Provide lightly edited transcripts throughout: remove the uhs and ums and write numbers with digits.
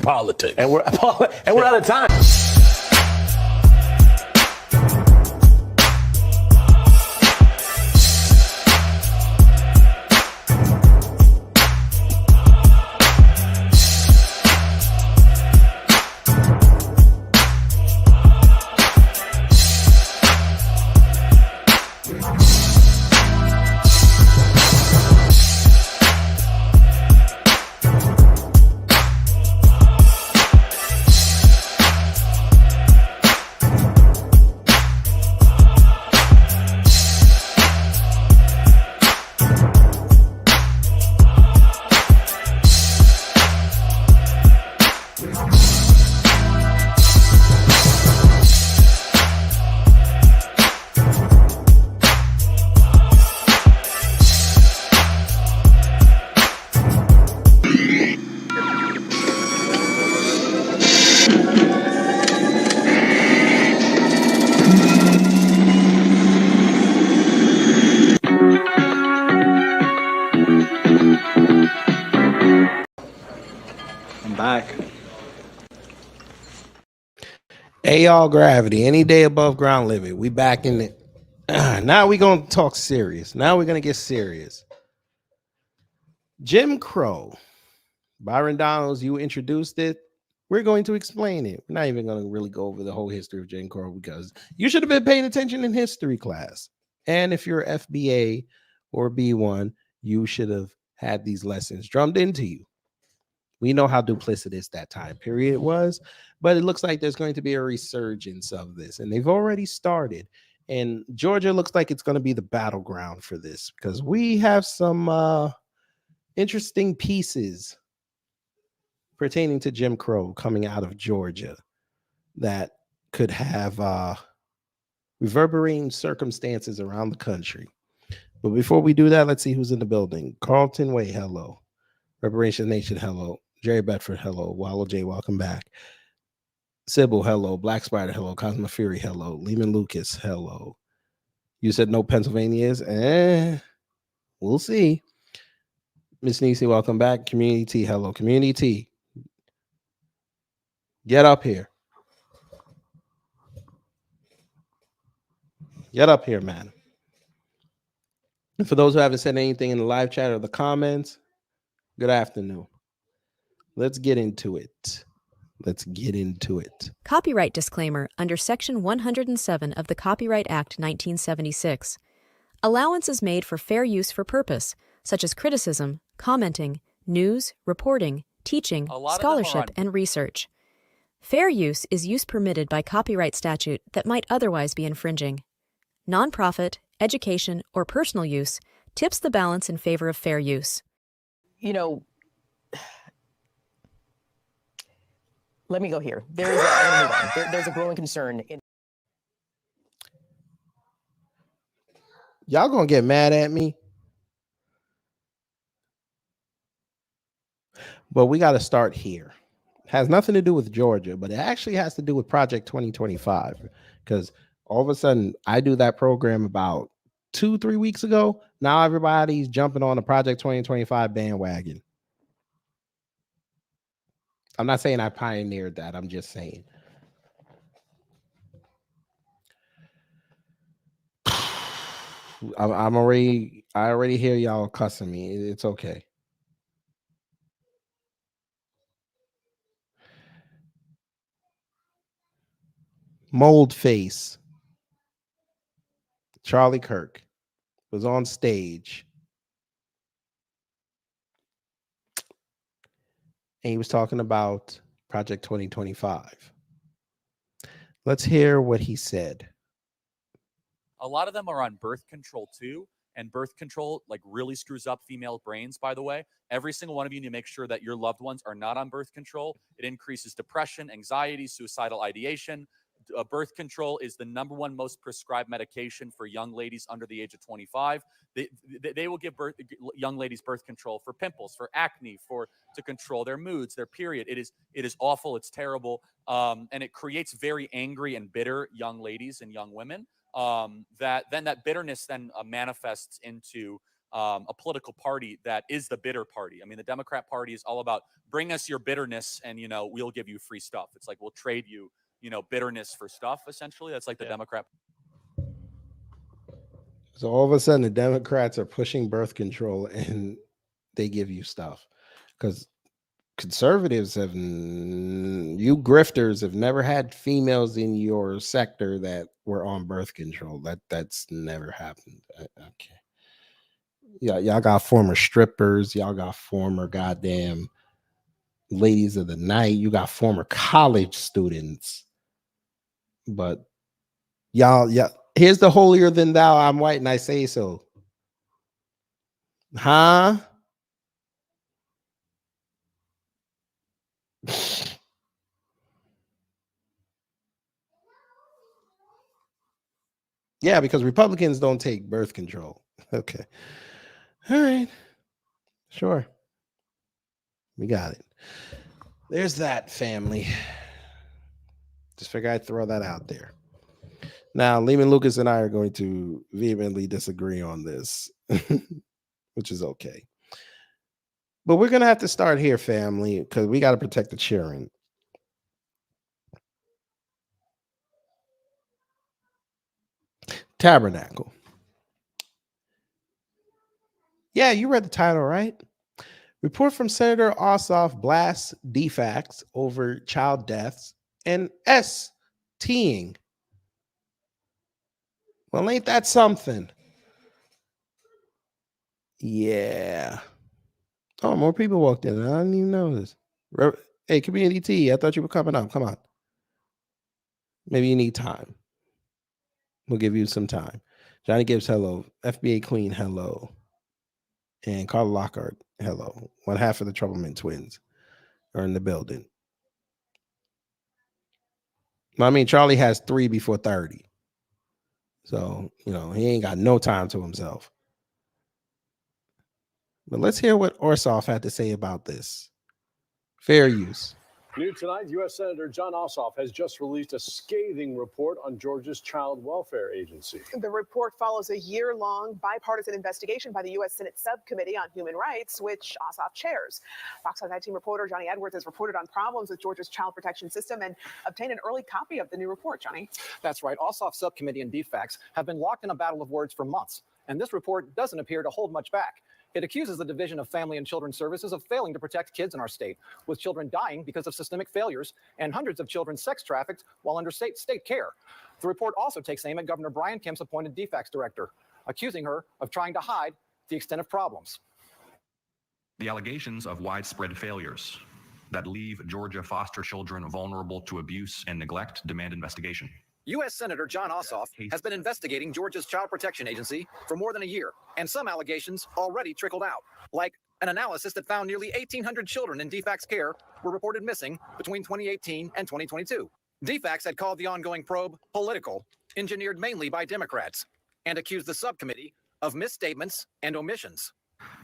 politics. And we're out of time. Hey, y'all, gravity. Any day above ground living. We back in it. Now we going to talk serious. Now we're going to get serious. Jim Crow. Byron Donalds, you introduced it. We're going to explain it. We're not even going to really go over the whole history of Jim Crow because you should have been paying attention in history class. And if you're FBA or B1, you should have had these lessons drummed into you. We know how duplicitous that time period was, but it looks like there's going to be a resurgence of this, and they've already started. And Georgia looks like it's going to be the battleground for this because we have some interesting pieces pertaining to Jim Crow coming out of Georgia that could have reverberating circumstances around the country. But before we do that, let's see who's in the building. Carlton Way, hello. Reparations Nation, hello. Jerry Bedford, hello. Wallow J, welcome back. Sybil, hello. Black Spider, hello. Cosmo Fury, hello. Lehman Lucas, hello. You said no Pennsylvanians? We'll see. Miss Nisi, welcome back. Community T, hello. Community T, get up here. Get up here, man. And for those who haven't said anything in the live chat or the comments, good afternoon. Let's get into it. Copyright disclaimer under Section 107 of the Copyright Act 1976. Allowance is made for fair use for purpose, such as criticism, commenting, news, reporting, teaching, scholarship, and research. Fair use is use permitted by copyright statute that might otherwise be infringing. Nonprofit, education, or personal use tips the balance in favor of fair use. You know, let me go here. There's a growing concern. Y'all gonna get mad at me, but we got to start here. Has nothing to do with Georgia, but it actually has to do with Project 2025 because all of a sudden I do that program about 2-3 weeks ago. Now everybody's jumping on the Project 2025 bandwagon. I'm not saying I pioneered that. I'm just saying. I already hear y'all cussing me. It's okay. Mold Face. Charlie Kirk was on stage and he was talking about Project 2025. Let's hear what he said. A lot of them are on birth control too, and birth control like really screws up female brains, by the way. Every single one of you need to make sure that your loved ones are not on birth control. It increases depression, anxiety, suicidal ideation. Birth control is the #1 most prescribed medication for young ladies under the age of 25. They will give young ladies birth control for pimples, for acne, to control their moods, their period. It is awful. It's terrible. And it creates very angry and bitter young ladies and young women. That bitterness then manifests into a political party that is the bitter party. I mean, the Democrat Party is all about bring us your bitterness and, we'll give you free stuff. It's like we'll trade you, bitterness for stuff, essentially. That's like the Democrat. So all of a sudden, the Democrats are pushing birth control and they give you stuff because conservatives you grifters have never had females in your sector that were on birth control. That's never happened. Okay. Yeah, y'all got former strippers, y'all got former goddamn ladies of the night, you got former college students, but y'all, here's the holier than thou. I'm white and I say so. Huh? Yeah, because Republicans don't take birth control. Okay. All right. Sure. We got it. There's that, family. Just figure I'd throw that out there. Now, Lehman Lucas and I are going to vehemently disagree on this, which is okay. But we're going to have to start here, family, because we got to protect the children. Tabernacle. Yeah, you read the title, right? Report from Senator Ossoff blasts DFACS over child deaths and STing. Well, ain't that something? Yeah. Oh, more people walked in. I didn't even know this. Hey, Community T, I thought you were coming up. Come on. Maybe you need time. We'll give you some time. Johnny Gibbs, hello. FBA Queen, hello. And Carla Lockhart, hello. One half of the Troubleman twins are in the building. I mean, Charlie has 3 before 30. So, he ain't got no time to himself. But let's hear what Ossoff had to say about this. Fair use. New tonight, U.S. Senator John Ossoff has just released a scathing report on Georgia's Child Welfare Agency. The report follows a year-long bipartisan investigation by the U.S. Senate Subcommittee on Human Rights, which Ossoff chairs. Fox 19 reporter Johnny Edwards has reported on problems with Georgia's child protection system and obtained an early copy of the new report. Johnny? That's right. Ossoff Subcommittee and DFACS have been locked in a battle of words for months, and this report doesn't appear to hold much back. It accuses the Division of Family and Children's Services of failing to protect kids in our state, with children dying because of systemic failures and hundreds of children sex trafficked while under state care. The report also takes aim at Governor Brian Kemp's appointed DFACS director, accusing her of trying to hide the extent of problems. The allegations of widespread failures that leave Georgia foster children vulnerable to abuse and neglect demand investigation. U.S. Senator John Ossoff has been investigating Georgia's Child Protection Agency for more than a year, and some allegations already trickled out, like an analysis that found nearly 1,800 children in DFACS care were reported missing between 2018 and 2022. DFACS had called the ongoing probe political, engineered mainly by Democrats, and accused the subcommittee of misstatements and omissions.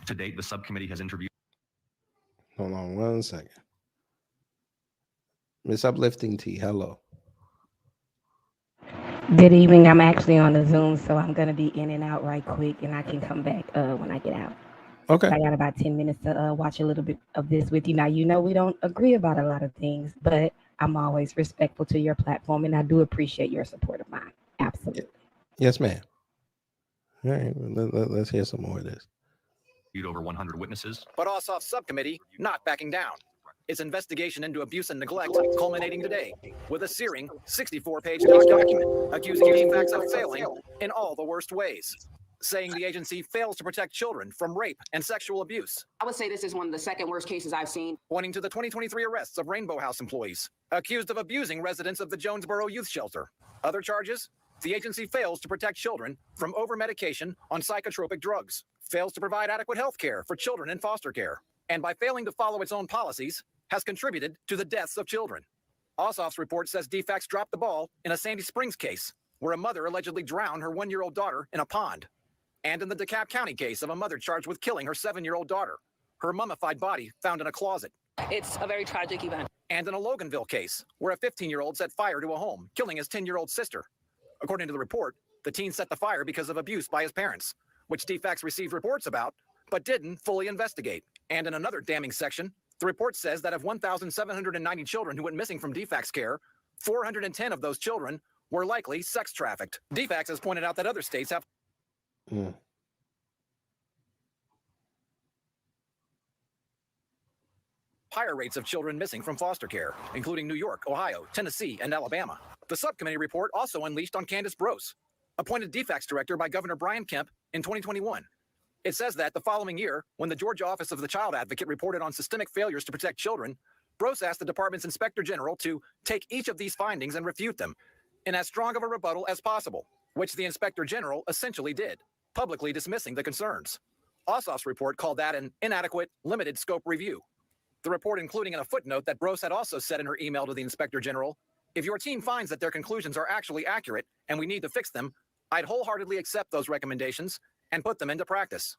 To date, the subcommittee has interviewed. Hold on 1 second. Miss Uplifting T, hello. Good evening. I'm actually on the Zoom, so I'm going to be in and out right quick, and I can come back when I get out. Okay. So I got about 10 minutes to watch a little bit of this with you. Now, we don't agree about a lot of things, but I'm always respectful to your platform, and I do appreciate your support of mine. Absolutely. Yes, ma'am. All right. Let's hear some more of this. Over 100 witnesses. But Ossoff's subcommittee not backing down. Its investigation into abuse and neglect culminating today with a searing 64-page document accusing DFACS of failing in all the worst ways, saying the agency fails to protect children from rape and sexual abuse. I would say this is one of the second worst cases I've seen. Pointing to the 2023 arrests of Rainbow House employees accused of abusing residents of the Jonesboro Youth Shelter. Other charges? The agency fails to protect children from over-medication on psychotropic drugs, fails to provide adequate health care for children in foster care, and by failing to follow its own policies, has contributed to the deaths of children. Ossoff's report says DFACS dropped the ball in a Sandy Springs case, where a mother allegedly drowned her 1-year-old daughter in a pond, and in the DeKalb County case of a mother charged with killing her 7-year-old daughter, her mummified body found in a closet. It's a very tragic event. And in a Loganville case, where a 15-year-old set fire to a home, killing his 10-year-old sister. According to the report, the teen set the fire because of abuse by his parents, which DFACS received reports about, but didn't fully investigate. And in another damning section, the report says that of 1,790 children who went missing from DFACS care, 410 of those children were likely sex trafficked. DFACS has pointed out that other states have higher rates of children missing from foster care, including New York, Ohio, Tennessee, and Alabama. The subcommittee report also unleashed on Candace Brose, appointed DFACS director by Governor Brian Kemp in 2021. It says that the following year, when the Georgia Office of the Child Advocate reported on systemic failures to protect children, Brose asked the department's inspector general to take each of these findings and refute them in as strong of a rebuttal as possible, which the inspector general essentially did, publicly dismissing the concerns. Ossoff's report called that an inadequate, limited scope review. The report including in a footnote that Brose had also said in her email to the inspector general, if your team finds that their conclusions are actually accurate and we need to fix them, I'd wholeheartedly accept those recommendations and put them into practice.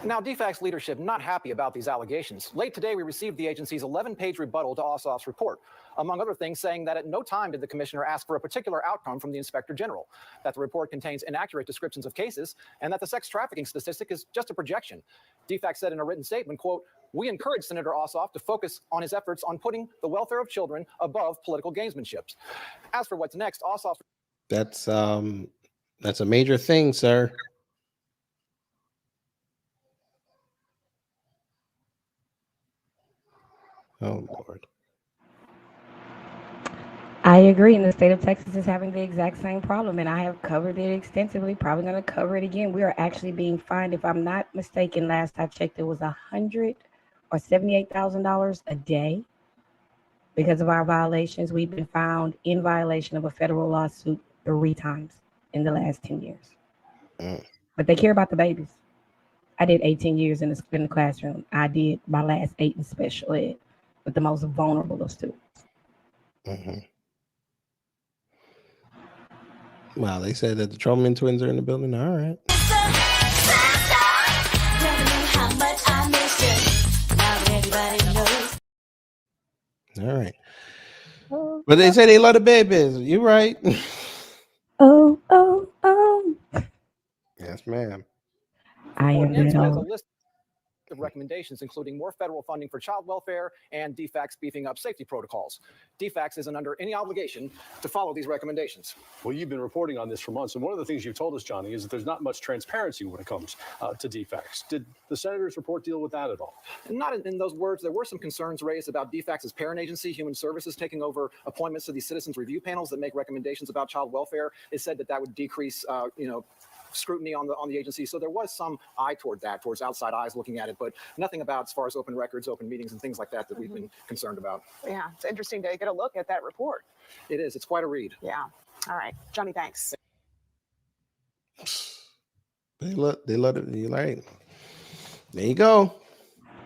Now, DFACS leadership not happy about these allegations. Late today, we received the agency's 11-page rebuttal to Ossoff's report, among other things saying that at no time did the commissioner ask for a particular outcome from the inspector general, that the report contains inaccurate descriptions of cases, and that the sex trafficking statistic is just a projection. DFACS said in a written statement, quote, we encourage Senator Ossoff to focus on his efforts on putting the welfare of children above political gamesmanship. As for what's next, Ossoff... That's a major thing, sir. Oh, Lord. I agree. And the state of Texas is having the exact same problem. And I have covered it extensively, probably going to cover it again. We are actually being fined. If I'm not mistaken, last I checked, it was $100,000 or $78,000 a day because of our violations. We've been found in violation of a federal lawsuit 3 times in the last 10 years. But they care about the babies. I did 18 years in the classroom. I did my last 8 in special ed with the most vulnerable of students. Wow, they said that the Trollman twins are in the building. All right. All right. But they say they love the babies. You right. Oh. Yes, ma'am. I am has a that list of recommendations, including more federal funding for child welfare and DFACS beefing up safety protocols. DFACS isn't under any obligation to follow these recommendations. Well, you've been reporting on this for months, and one of the things you've told us, Johnny, is that there's not much transparency when it comes to DFACS. Did the senator's report deal with that at all? Not in those words. There were some concerns raised about DFACS's parent agency, Human Services, taking over appointments to these citizens review panels that make recommendations about child welfare. It said that would decrease, scrutiny on the agency. So there was some eye toward that, towards outside eyes looking at it, but nothing about as far as open records, open meetings, and things like that we've been concerned about. Yeah, it's interesting to get a look at that report. It is. It's quite a read. Yeah. All right, Johnny, thanks. They love it. You're right. There you go.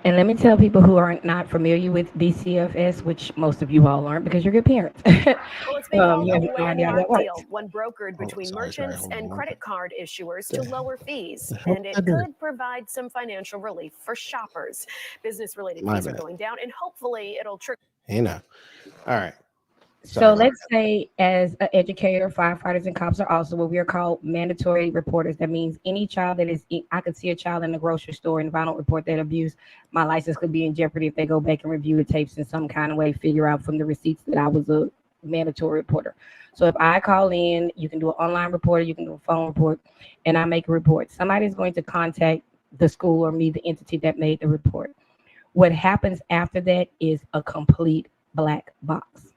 And let me tell people who are not familiar with DCFS, which most of you all aren't because you're good parents. Well, it's been called you a have no idea how that landmark works. deal, one brokered between merchants and credit card issuers to lower fees, hell and it I do? could provide some financial relief for shoppers. Business-related My fees are bad. going down, and hopefully it'll trickle. All right. So let's say as an educator, firefighters and cops are also what we are called mandatory reporters. That means any child that is, I could see a child in the grocery store and if I don't report that abuse, my license could be in jeopardy if they go back and review the tapes in some kind of way, figure out from the receipts that I was a mandatory reporter. So if I call in, you can do an online report, you can do a phone report, and I make a report. Somebody is going to contact the school or me, the entity that made the report. What happens after that is a complete black box.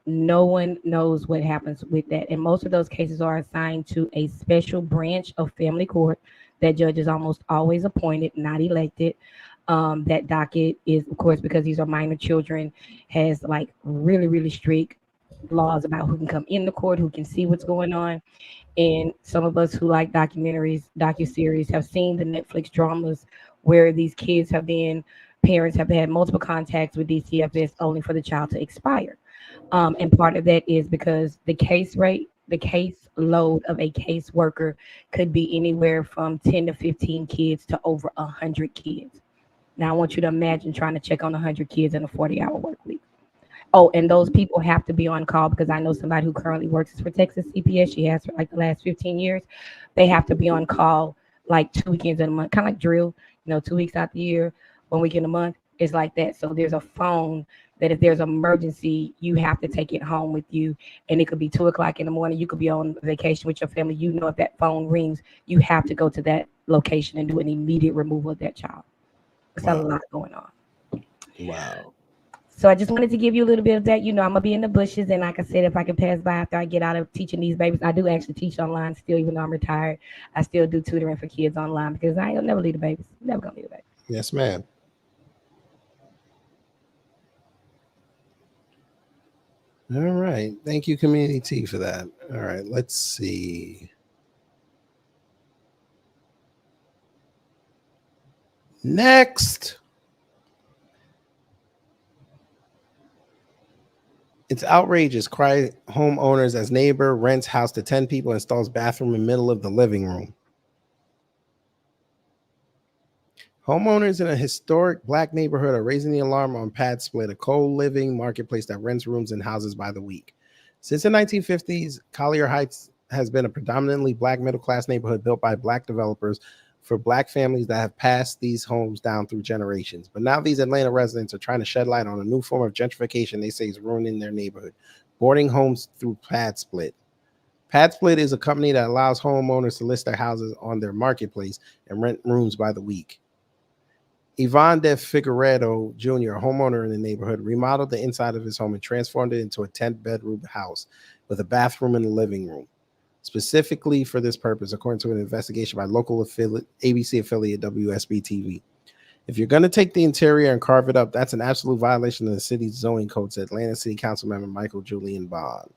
No one knows what happens with that. And most of those cases are assigned to a special branch of family court. That judge is almost always appointed, not elected. That docket is, of course, because these are minor children, has like really, really strict laws about who can come in the court, who can see what's going on. And some of us who like documentaries, docuseries have seen the Netflix dramas where these kids have been, parents have had multiple contacts with DCFS only for the child to expire. And part of that is because the case rate, the case load of a caseworker could be anywhere from 10 to 15 kids to over 100 kids. Now, I want you to imagine trying to check on 100 kids in a 40-hour work week. Oh, and those people have to be on call because I know somebody who currently works for Texas CPS. She has for like the last 15 years. They have to be on call like 2 weekends in a month, kind of like drill, 2 weeks out the year, 1 week in a month. It's like that. So there's a phone that if there's an emergency, you have to take it home with you. And it could be 2:00 in the morning. You could be on vacation with your family. If that phone rings, you have to go to that location and do an immediate removal of that child. It's a lot going on. Wow. So I just wanted to give you a little bit of that. I'm going to be in the bushes. And like I said, if I can pass by after I get out of teaching these babies, I do actually teach online still, even though I'm retired. I still do tutoring for kids online because I ain't never leave the babies. Never going to leave the babies. Yes, ma'am. All right. Thank you, Community T, for that. All right. Let's see. Next. It's outrageous. Cry homeowners as neighbor rents house to 10 people, installs bathroom in middle of the living room. Homeowners in a historic black neighborhood are raising the alarm on Pad Split, a co-living marketplace that rents rooms and houses by the week. Since the 1950s, Collier Heights has been a predominantly black middle-class neighborhood built by black developers for black families that have passed these homes down through generations. But now these Atlanta residents are trying to shed light on a new form of gentrification they say is ruining their neighborhood, boarding homes through Pad Split. Pad Split is a company that allows homeowners to list their houses on their marketplace and rent rooms by the week. Yvonne De Figueredo Jr., a homeowner in the neighborhood, remodeled the inside of his home and transformed it into a 10-bedroom house with a bathroom in the living room. Specifically for this purpose, according to an investigation by local ABC affiliate WSB-TV. If you're going to take the interior and carve it up, that's an absolute violation of the city's zoning code, said Atlanta City Council member Michael Julian Bond.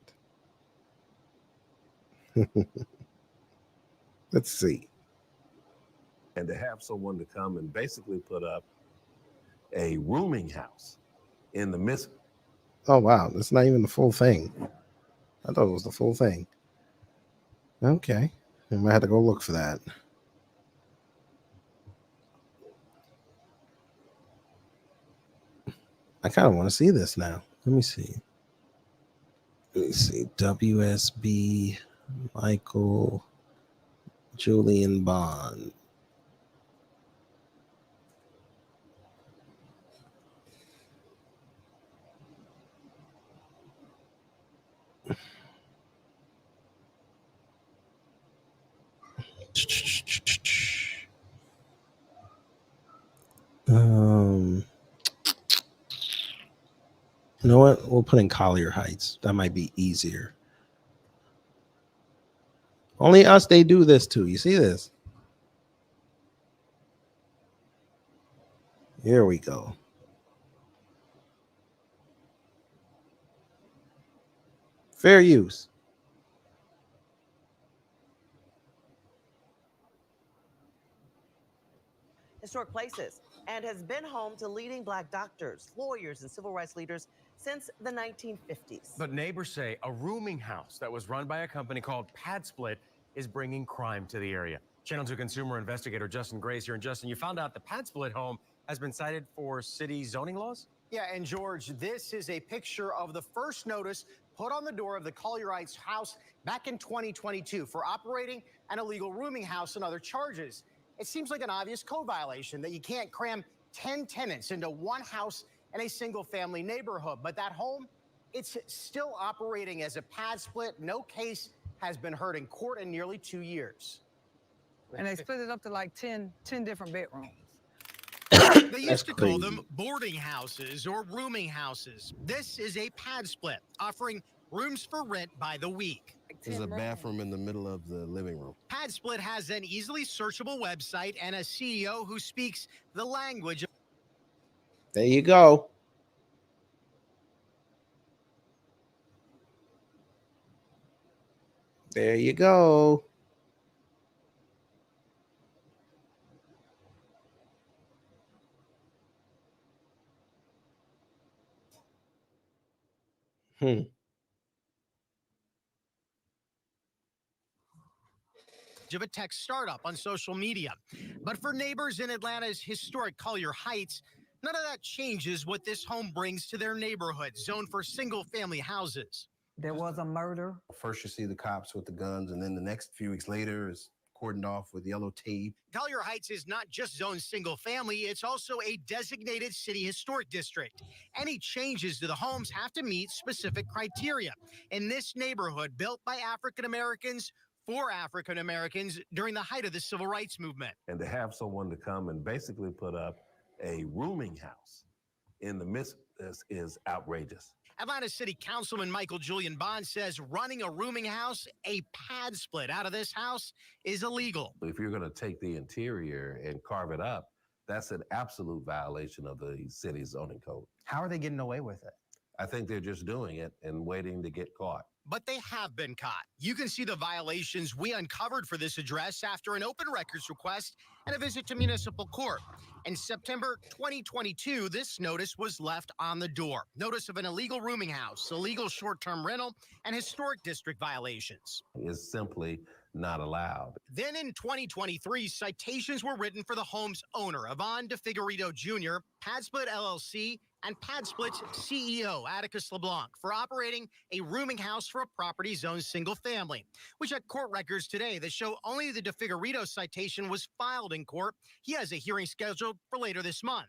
Let's see. And to have someone to come and basically put up a rooming house in the midst. Oh, wow. That's not even the full thing. I thought it was the full thing. Okay. I might have to go look for that. I kind of want to see this now. Let me see. WSB Michael Julian Bond. You know what? We'll put in Collier Heights. That might be easier. Only us they do this to. You see this? Here we go. Fair use. Historic places and has been home to leading black doctors, lawyers, and civil rights leaders since the 1950s. But neighbors say a rooming house that was run by a company called Pad Split is bringing crime to the area. Channel 2 consumer investigator Justin Grace here. And Justin, you found out the Pad Split home has been cited for city zoning laws? Yeah, and George, this is a picture of the first notice put on the door of the Collier Heights house back in 2022 for operating an illegal rooming house and other charges. It seems like an obvious code violation that you can't cram 10 tenants into one house in a single-family neighborhood. But that home, it's still operating as a Pad Split. No case has been heard in court in nearly 2 years. And they split it up to like 10 different bedrooms. They used to call them boarding houses or rooming houses. This is a Pad Split, offering rooms for rent by the week. There's a bathroom in the middle of the living room. Pad Split has an easily searchable website and a CEO who speaks the language of... There you go. There you go. Of a tech startup on social media. But for neighbors in Atlanta's historic Collier Heights, None of that changes what this home brings to their neighborhood, zoned for single-family houses. There was a murder. First, you see the cops with the guns, and then the next few weeks later is cordoned off with yellow tape. Collier Heights is not just zoned single-family, it's also a designated city historic district. Any changes to the homes have to meet specific criteria. In this neighborhood, built by African Americans for African Americans during the height of the civil rights movement. And to have someone to come and basically put up a rooming house in the midst of this is outrageous. Atlanta City Councilman Michael Julian Bond says running a rooming house, a pad split out of this house, is illegal. If you're going to take the interior and carve it up, that's an absolute violation of the city's zoning code. How are they getting away with it? I think they're just doing it and waiting to get caught. But they have been caught. You can see the violations we uncovered for this address after an open records request and a visit to municipal court. In September 2022, this notice was left on the door. Notice of an illegal rooming house, illegal short-term rental, and historic district violations. It's simply not allowed. Then in 2023, citations were written for the home's owner, Yvonne DeFigurito Jr., Padsplit LLC, and Padsplit's CEO, Atticus LeBlanc, for operating a rooming house for a property zoned single family. We checked court records today that show only the DeFigurito citation was filed in court. He has a hearing scheduled for later this month.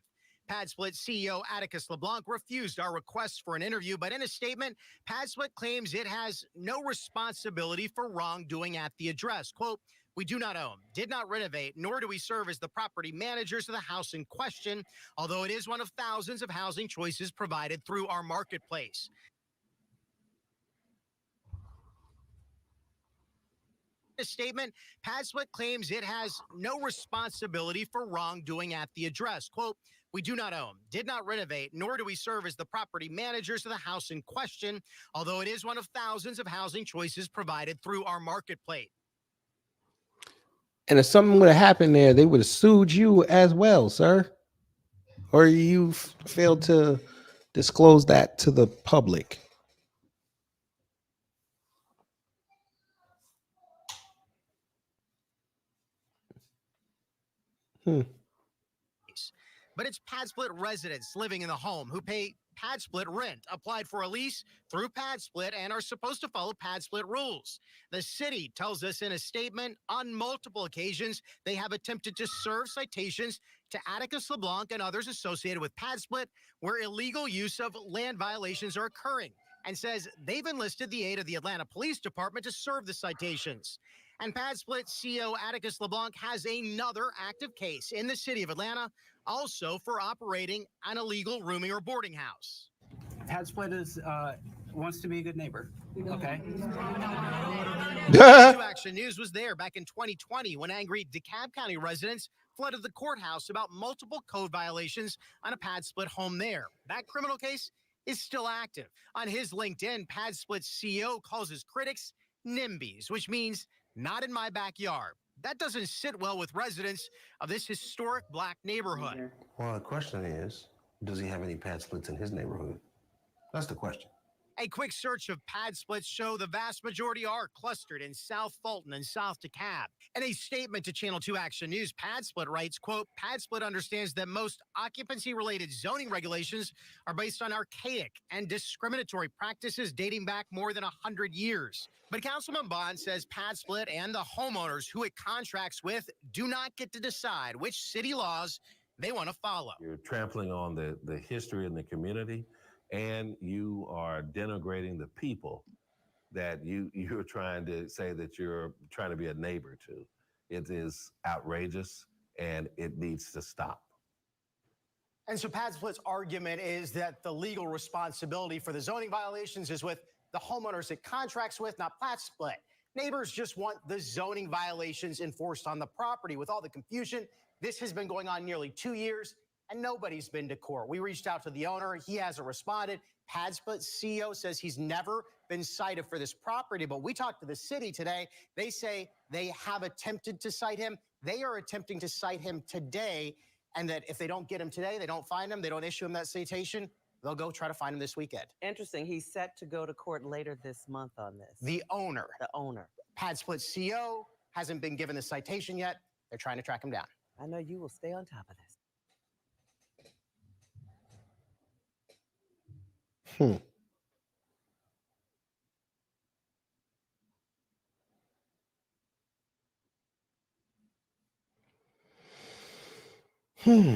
Padsplit CEO Atticus LeBlanc refused our request for an interview, but in a statement, Padsplit claims it has no responsibility for wrongdoing at the address. Quote, "We do not own, did not renovate, nor do we serve as the property managers of the house in question, although it is one of thousands of housing choices provided through our marketplace." A statement, Padsplit claims it has no responsibility for wrongdoing at the address. Quote, "We do not own, did not renovate, nor do we serve as the property managers of the house in question, although it is one of thousands of housing choices provided through our marketplace." And if something would have happened there, they would have sued you as well, sir. Or you failed to disclose that to the public. But it's Padsplit residents living in the home who pay Padsplit rent, applied for a lease through Padsplit, and are supposed to follow Padsplit rules. The city tells us in a statement on multiple occasions they have attempted to serve citations to Atticus LeBlanc and others associated with Padsplit where illegal use of land violations are occurring, and says they've enlisted the aid of the Atlanta Police Department to serve the citations. And Padsplit CEO Atticus LeBlanc has another active case in the city of Atlanta, also for operating an illegal rooming or boarding house. Padsplit is wants to be a good neighbor. Okay. Two Action News was there back in 2020 when angry DeKalb County residents flooded the courthouse about multiple code violations on a Padsplit home there. That criminal case is still active. On his LinkedIn, Padsplit's CEO calls his critics NIMBYs, which means not in my backyard. That doesn't sit well with residents of this historic black neighborhood. Well, the question is, does he have any pad splits in his neighborhood? That's the question. A quick search of pad splits show the vast majority are clustered in South Fulton and South DeKalb. In a statement to Channel 2 Action News, Padsplit writes, quote, "Padsplit understands that most occupancy-related zoning regulations are based on archaic and discriminatory practices dating back more than 100 years. But Councilman Bond says Padsplit and the homeowners who it contracts with do not get to decide which city laws they want to follow. You're trampling on the history in the community, and you are denigrating the people that you're trying to say that you're trying to be a neighbor to. It is outrageous, and it needs to stop. And so Padsplit's argument is that the legal responsibility for the zoning violations is with the homeowners it contracts with, not Padsplit. Neighbors just want the zoning violations enforced on the property. With all the confusion, this has been going on nearly 2 years, and nobody's been to court. We reached out to the owner. He hasn't responded. Padsplit's CEO says he's never been cited for this property, but we talked to the city today. They say they have attempted to cite him. They are attempting to cite him today, and that if they don't get him today, they don't find him, they don't issue him that citation, they'll go try to find him this weekend. Interesting. He's set to go to court later this month on this. The owner. The owner. Padsplit's CEO hasn't been given the citation yet. They're trying to track him down. I know you will stay on top of this. Hmm. Hmm.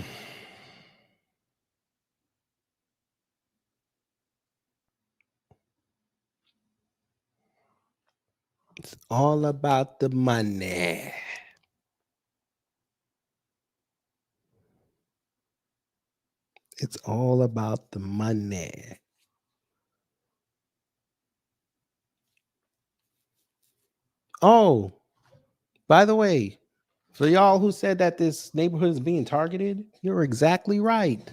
It's all about the money. It's all about the money. Oh, by the way, for y'all who said that this neighborhood is being targeted, you're exactly right.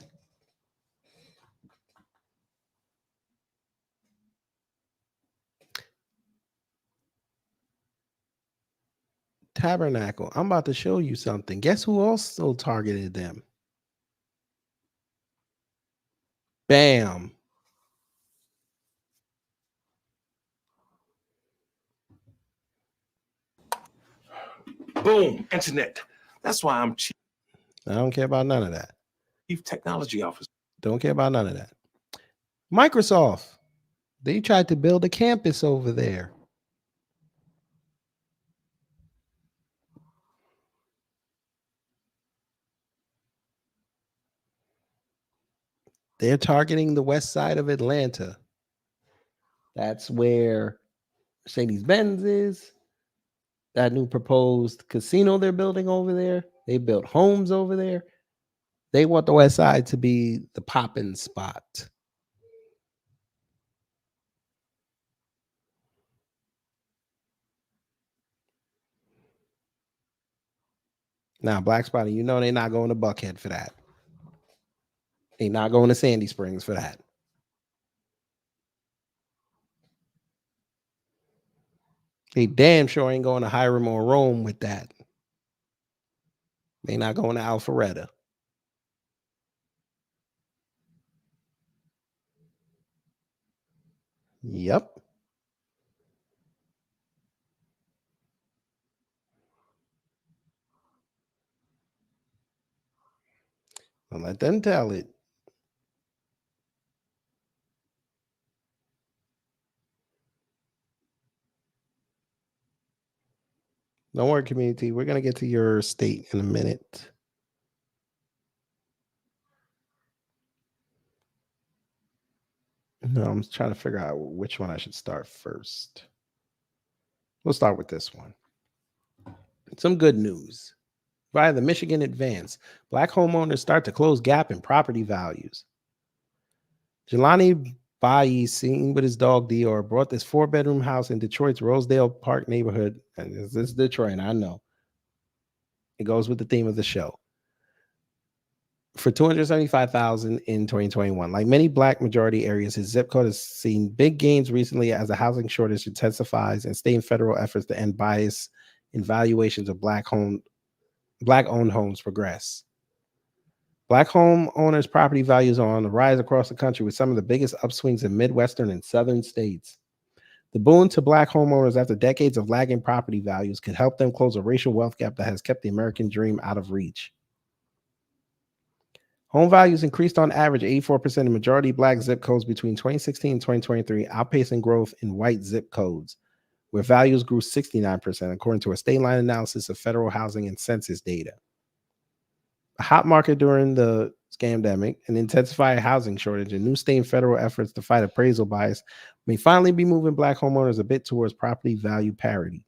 Tabernacle. I'm about to show you something. Guess who also targeted them? Bam. Boom, internet. That's why I'm chief I don't care about none of that. technology officer. Don't care about none of that. Microsoft. They tried to build a campus over there. They're targeting the west side of Atlanta. That's where Mercedes-Benz is. That new proposed casino they're building over there. They built homes over there. They want the west side to be the poppin' spot. Now, Black Spotty, you know they're not going to Buckhead for that. They're not going to Sandy Springs for that. They damn sure ain't going to Hiram or Rome with that. They not going to Alpharetta. Yep. I'll let them tell it. Don't worry, community. We're going to get to your state in a minute. No, I'm trying to figure out which one I should start first. We'll start with this one. Some good news. Via the Michigan Advance, Black homeowners start to close gap in property values. Jelani Bayi, seen with his dog Dior, bought this 4-bedroom house in Detroit's Rosedale Park neighborhood. And this is Detroit, I know. It goes with the theme of the show. For $275,000 in 2021. Like many Black majority areas, his zip code has seen big gains recently as the housing shortage intensifies and state and federal efforts to end bias in valuations of Black-owned homes progress. Black home owners' property values are on the rise across the country, with some of the biggest upswings in Midwestern and Southern states. The boon to Black homeowners after decades of lagging property values could help them close a racial wealth gap that has kept the American dream out of reach. Home values increased on average 84% in majority Black zip codes between 2016 and 2023, outpacing growth in white zip codes, where values grew 69%, according to a statewide analysis of federal housing and census data. A hot market during the scamdemic, an intensified housing shortage, and new state and federal efforts to fight appraisal bias may finally be moving Black homeowners a bit towards property value parity.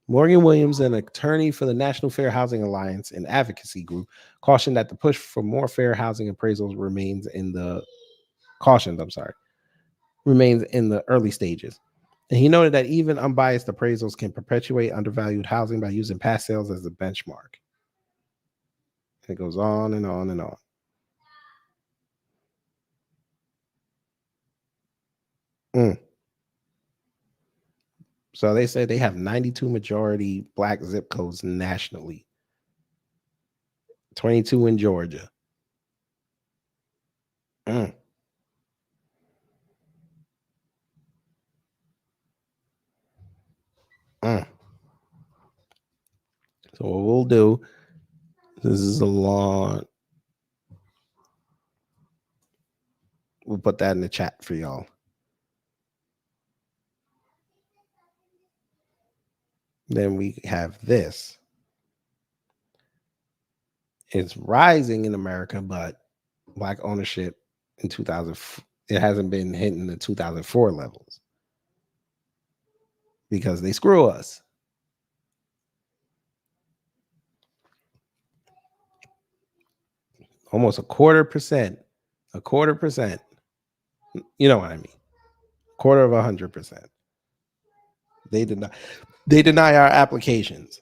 Morgan Williams, an attorney for the National Fair Housing Alliance and advocacy group, cautioned that the push for more fair housing appraisals remains in the early stages. And he noted that even unbiased appraisals can perpetuate undervalued housing by using past sales as a benchmark. It goes on and on and on. So they say they have 92 majority Black zip codes nationally, 22 in Georgia. So what we'll do, this is a long, We'll put that in the chat for y'all. Then we have this. It's rising in America, but black ownership in 2000, it hasn't been hitting the 2004 levels because they screw us. Almost a quarter percent. You know what I mean? Quarter of 100%. They deny our applications.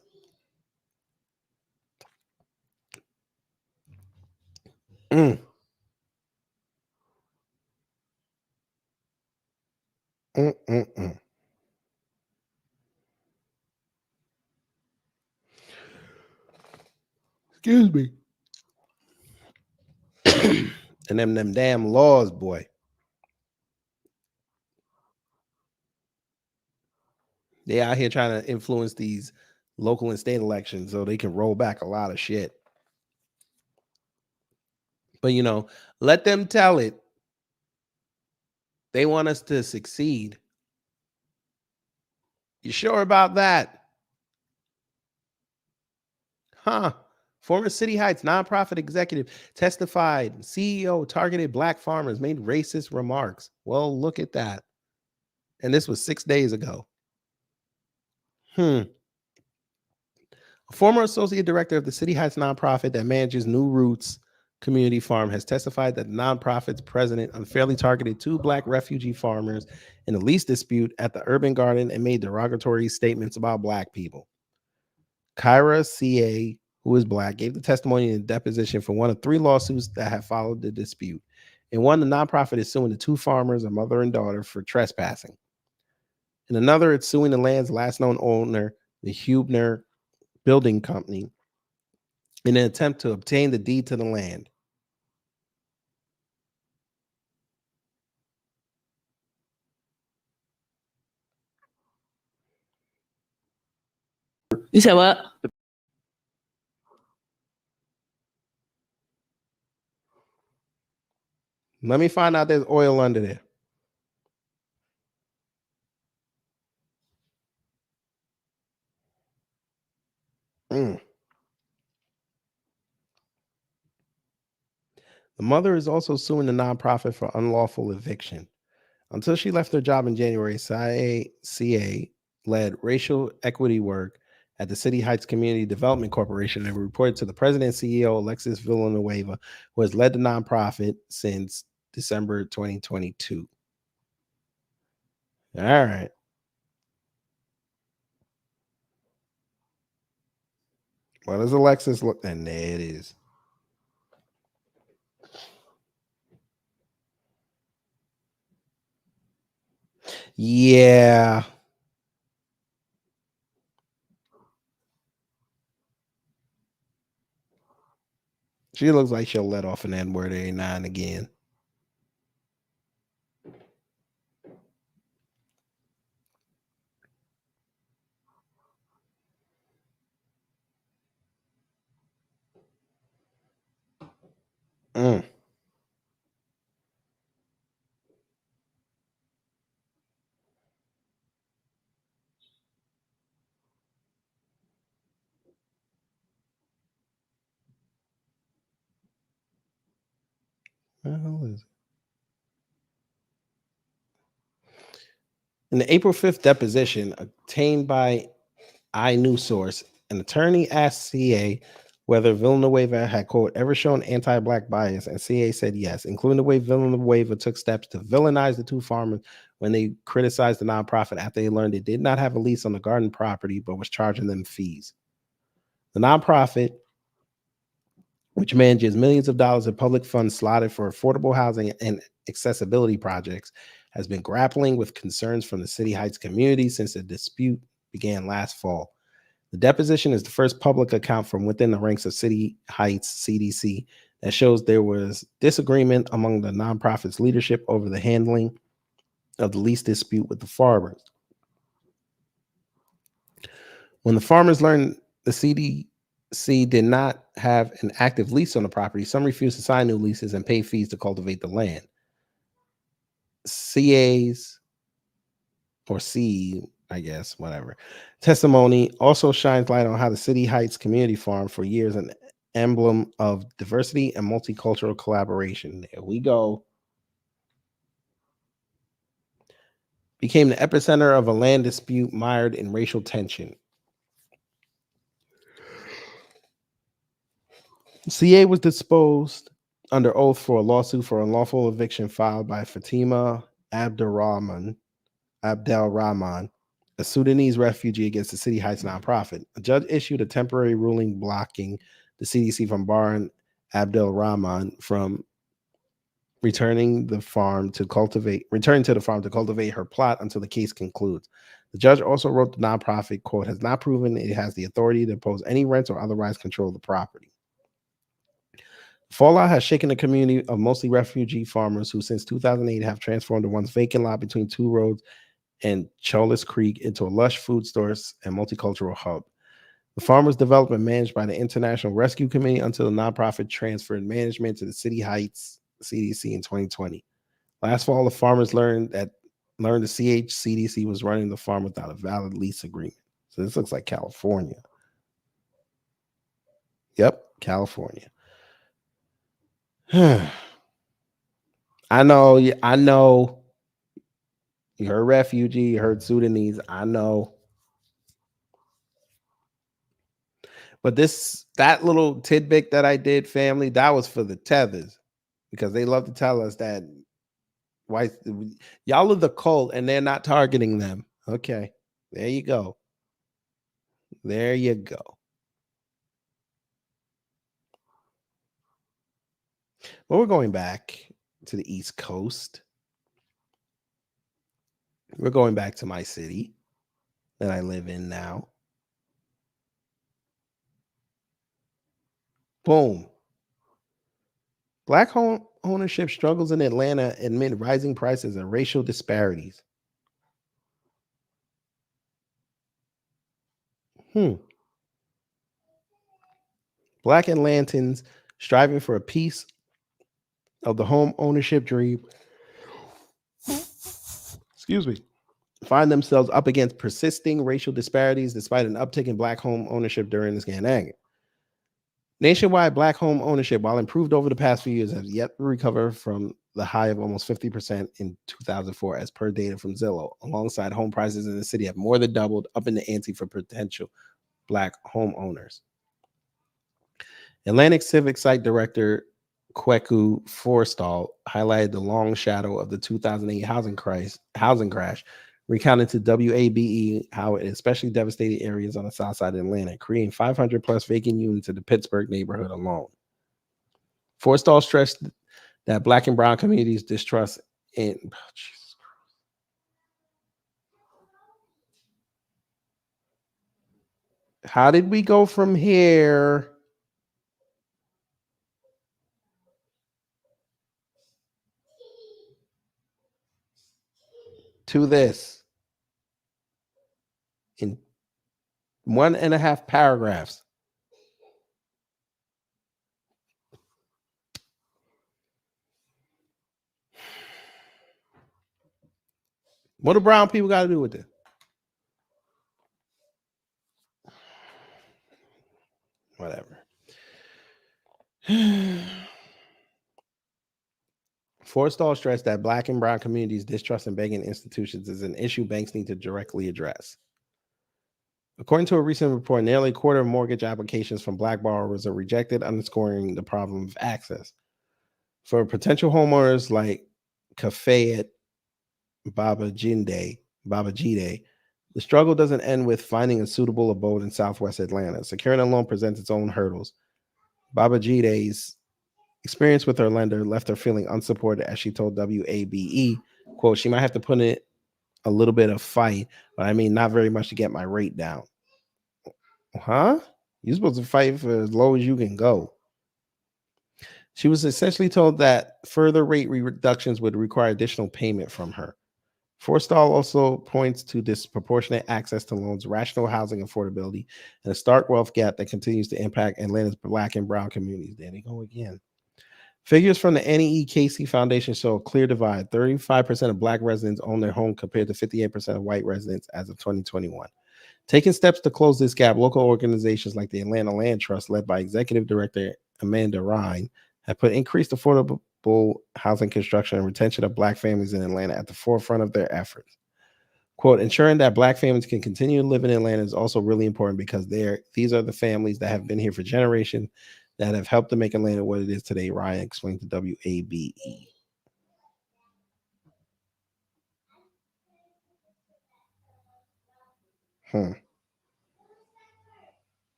Mm. Excuse me. And them damn laws, boy. They out here trying to influence these local and state elections so they can roll back a lot of shit. But you know, let them tell it. They want us to succeed. You sure about that? Huh? Former City Heights nonprofit executive testified. CEO targeted black farmers, made racist remarks. Well, look at that. And this was 6 days ago. A former associate director of the City Heights nonprofit that manages New Roots Community Farm has testified that the nonprofit's president unfairly targeted 2 black refugee farmers in a lease dispute at the Urban Garden and made derogatory statements about black people. Kyra C.A., who is black, gave the testimony in a deposition for one of 3 lawsuits that have followed the dispute. In one, the nonprofit is suing the 2 farmers, a mother and daughter, for trespassing. In another, it's suing the land's last known owner, the Hubner Building Company, in an attempt to obtain the deed to the land. You said what? Let me find out there's oil under there. The mother is also suing the nonprofit for unlawful eviction. Until she left her job in January, CA led racial equity work at the City Heights Community Development Corporation and reported to the president and CEO, Alexis Villanueva, who has led the nonprofit since December 2022. All right. What does Alexis look? And there it is. Yeah. She looks like she'll let off an N-word every now and again. What the hell is it? In the April 5th deposition obtained by iNewsSource, an attorney asked CA whether Villanueva had, quote, ever shown anti-black bias, and CA said yes, including the way Villanueva took steps to villainize the 2 farmers when they criticized the nonprofit after they learned it did not have a lease on the garden property but was charging them fees. The nonprofit, which manages millions of dollars of public funds slotted for affordable housing and accessibility projects, has been grappling with concerns from the City Heights community since the dispute began last fall. The deposition is the first public account from within the ranks of City Heights CDC that shows there was disagreement among the nonprofit's leadership over the handling of the lease dispute with the farmers. When the farmers learned the CDC did not have an active lease on the property, some refused to sign new leases and pay fees to cultivate the land. CA's or C, I guess, whatever. Testimony also shines light on how the City Heights Community Farm, for years, an emblem of diversity and multicultural collaboration. There we go. Became the epicenter of a land dispute mired in racial tension. CA was disposed under oath for a lawsuit for unlawful eviction filed by Fatima Abdelrahman, a Sudanese refugee, against the City Heights nonprofit. A judge issued a temporary ruling blocking the CDC from barring Abdelrahman from returning to the farm to cultivate her plot until the case concludes. The judge also wrote the nonprofit, quote, has not proven it has the authority to impose any rents or otherwise control the property. Fallout has shaken the community of mostly refugee farmers who since 2008 have transformed the once vacant lot between two roads and Cholas Creek into a lush food stores and multicultural hub. The farmers development managed by the International Rescue Committee until the nonprofit transferred management to the City Heights CDC in 2020. Last fall, the farmers learned the CHCDC was running the farm without a valid lease agreement. So this looks like California. Yep, California. I know. You heard refugee, you heard Sudanese. I know. But that little tidbit that I did, family, that was for the tethers, because they love to tell us that white y'all are the cult and they're not targeting them. Okay, there you go. There you go. Well, we're going back to the East Coast. We're going back to my city that I live in now. Boom. Black home ownership struggles in Atlanta amid rising prices and racial disparities. Black Atlantans striving for a piece of the home ownership dream, find themselves up against persisting racial disparities despite an uptick in black home ownership during this pandemic. Nationwide black home ownership, while improved over the past few years, has yet to recover from the high of almost 50% in 2004, as per data from Zillow. Alongside, home prices in the city have more than doubled, up in the ante for potential black homeowners. Atlantic Civic Site Director Kweku Forstall highlighted the long shadow of the 2008 housing crash, recounting to WABE how it especially devastated areas on the south side of Atlanta, creating 500 plus vacant units in the Pittsburgh neighborhood alone. Forstall stressed that black and brown communities distrust in how did we go from here to this in 1.5 paragraphs? What do brown people got to do with it? Whatever. Forstall stressed that black and brown communities' distrust in banking institutions is an issue banks need to directly address. According to a recent report, nearly a quarter of mortgage applications from black borrowers are rejected, underscoring the problem of access. For potential homeowners like Kafayet Babajide, the struggle doesn't end with finding a suitable abode in Southwest Atlanta. Securing a loan presents its own hurdles. Babajide's experience with her lender left her feeling unsupported, as she told WABE, quote, she might have to put in a little bit of fight, but I mean, not very much to get my rate down. Huh? You're supposed to fight for as low as you can go. She was essentially told that further rate reductions would require additional payment from her. Forstall also points to disproportionate access to loans, rational housing affordability, and a stark wealth gap that continues to impact Atlanta's black and brown communities. There they go again. Figures from the NEEKC Foundation show a clear divide. 35% of Black residents own their home compared to 58% of white residents as of 2021. Taking steps to close this gap, local organizations like the Atlanta Land Trust, led by Executive Director Amanda Rhine, have put increased affordable housing construction and retention of Black families in Atlanta at the forefront of their efforts. Quote, ensuring that Black families can continue to live in Atlanta is also really important because these are the families that have been here for generations that have helped to make Atlanta what it is today, Ryan explained to WABE.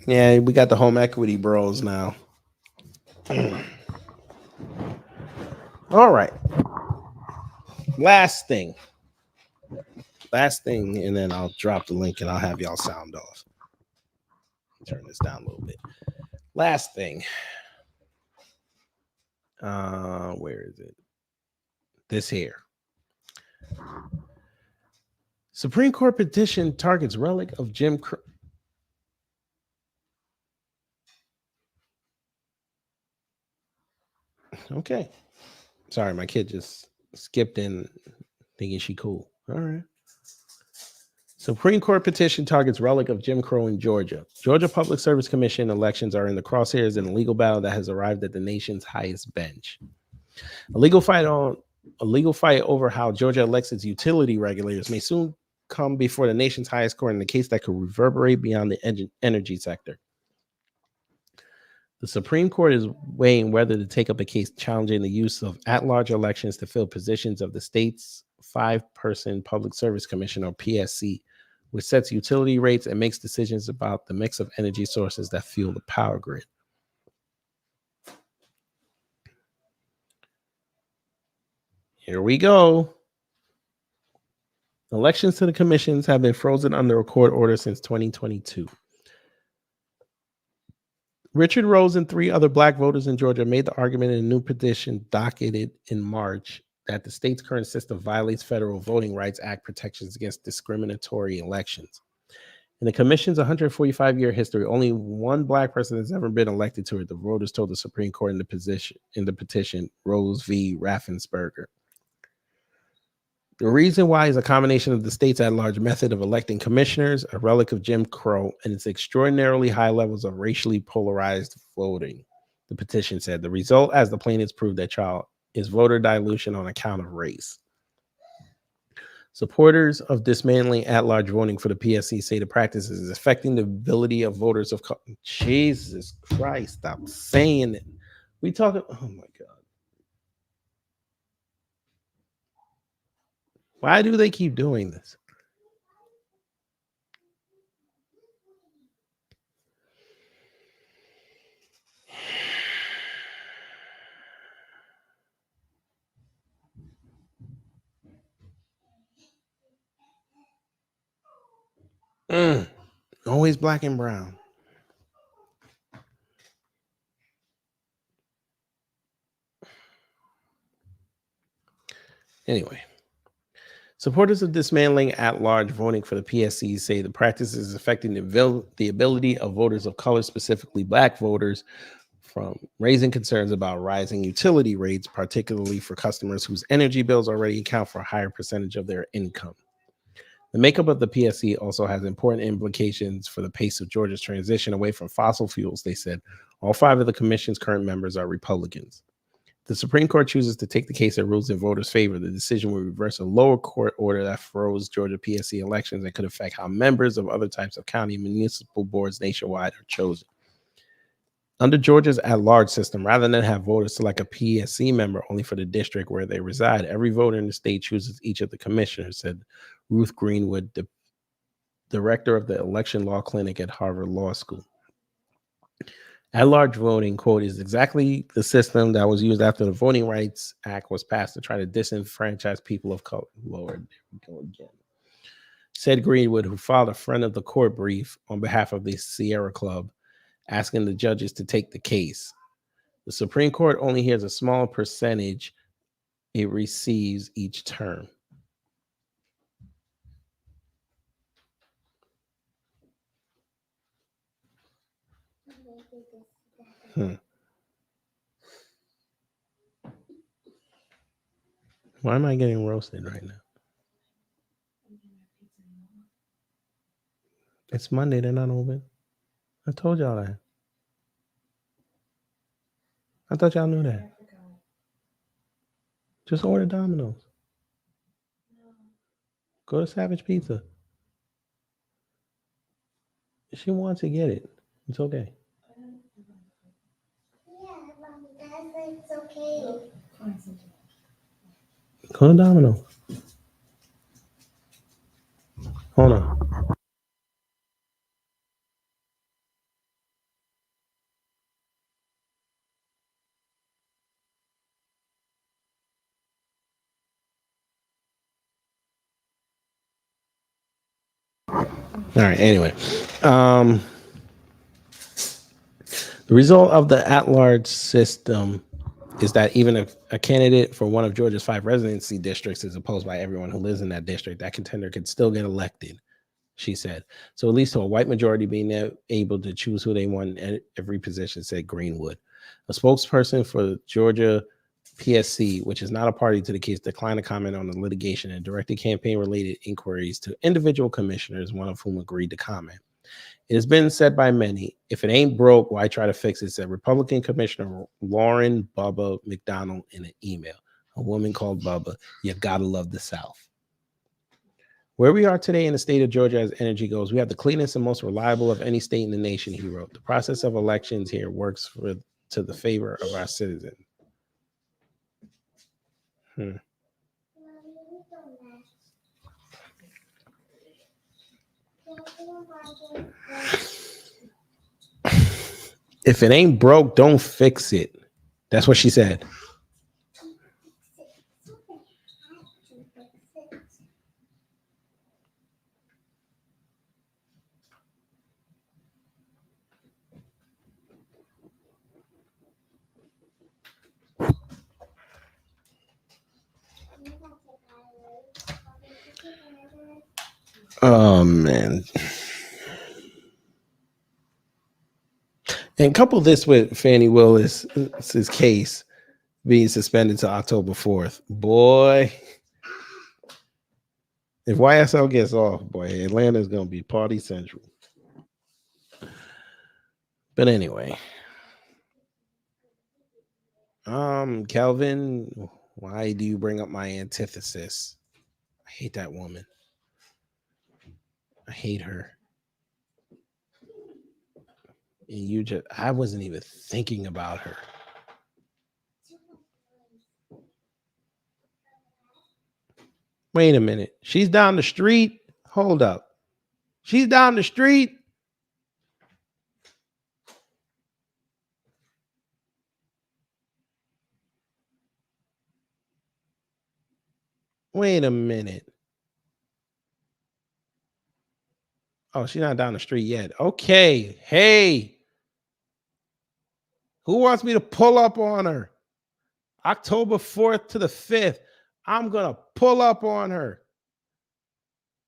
Yeah, we got the home equity bros now. All right. Last thing, and then I'll drop the link and I'll have y'all sound off. Turn this down a little bit. Last thing. Where is it? This here. Supreme Court petition targets relic of Jim Crow. Okay. Sorry, my kid just skipped in thinking she cool. All right. Supreme Court petition targets relic of Jim Crow in Georgia. Georgia Public Service Commission elections are in the crosshairs in a legal battle that has arrived at the nation's highest bench. A legal fight over how Georgia elects its utility regulators may soon come before the nation's highest court in a case that could reverberate beyond the energy sector. The Supreme Court is weighing whether to take up a case challenging the use of at-large elections to fill positions of the state's 5-person Public Service Commission, or PSC, which sets utility rates and makes decisions about the mix of energy sources that fuel the power grid. Here we go. Elections to the commissions have been frozen under a court order since 2022. Richard Rose and 3 other Black voters in Georgia made the argument in a new petition docketed in March that the state's current system violates Federal Voting Rights Act protections against discriminatory elections. In the commission's 145-year history, only one Black person has ever been elected to it, the voters told the Supreme Court in the petition, Rose v. Raffensperger. The reason why is a combination of the state's at-large method of electing commissioners, a relic of Jim Crow, and its extraordinarily high levels of racially polarized voting. The petition said the result, as the plaintiffs proved at trial, is voter dilution on account of race. Supporters of dismantling at-large voting for the PSC say the practice is affecting the ability of voters of color. Jesus Christ, stop saying it. We talking, oh my God. Why do they keep doing this? Always black and brown. Anyway, supporters of dismantling at-large voting for the PSC say the practice is affecting the ability of voters of color, specifically Black voters, from raising concerns about rising utility rates, particularly for customers whose energy bills already account for a higher percentage of their income. The makeup of the PSC also has important implications for the pace of Georgia's transition away from fossil fuels, they said. All 5 of the commission's current members are Republicans. If the Supreme Court chooses to take the case that rules in voters' favor, the decision will reverse a lower court order that froze Georgia PSC elections and could affect how members of other types of county and municipal boards nationwide are chosen. Under Georgia's at-large system, rather than have voters select a PSC member only for the district where they reside, every voter in the state chooses each of the commissioners, said Ruth Greenwood, the director of the Election Law Clinic at Harvard Law School. At-large voting, quote, is exactly the system that was used after the Voting Rights Act was passed to try to disenfranchise people of color. Lord, there we go again. Said Greenwood, who filed a friend of the court brief on behalf of the Sierra Club asking the judges to take the case. The Supreme Court only hears a small percentage it receives each term. Why am I getting roasted right now? It's Monday, they're not open. I told y'all that. I thought y'all knew that. Just order Domino's. Go to Savage Pizza. If she wants to get it, it's okay. It's okay. Go to Domino's. Hold on. All right, anyway. The result of the at-large system is that even a candidate for one of Georgia's 5 residency districts is opposed by everyone who lives in that district, that contender could still get elected, she said. So it leads to a white majority being able to choose who they want in every position, said Greenwood. A spokesperson for Georgia PSC, which is not a party to the case, declined to comment on the litigation and directed campaign-related inquiries to individual commissioners, one of whom agreed to comment. It has been said by many, if it ain't broke, why try to fix it, said Republican Commissioner Lauren Bubba McDonald in an email. A woman called Bubba, you gotta love the South. Where we are today in the state of Georgia as energy goes, we have the cleanest and most reliable of any state in the nation, he wrote. The process of elections here works to the favor of our citizens. If it ain't broke, don't fix it. That's what she said. Oh, man. And couple this with Fannie Willis's case being suspended to October 4th. Boy, if YSL gets off, boy, Atlanta's going to be party central. But anyway, Kelvin, why do you bring up my antithesis? I hate that woman. I hate her. And I wasn't even thinking about her. Wait a minute. She's down the street. Hold up. She's down the street. Wait a minute. Oh, she's not down the street yet. Okay. Hey. Who wants me to pull up on her? October 4th to the 5th. I'm going to pull up on her.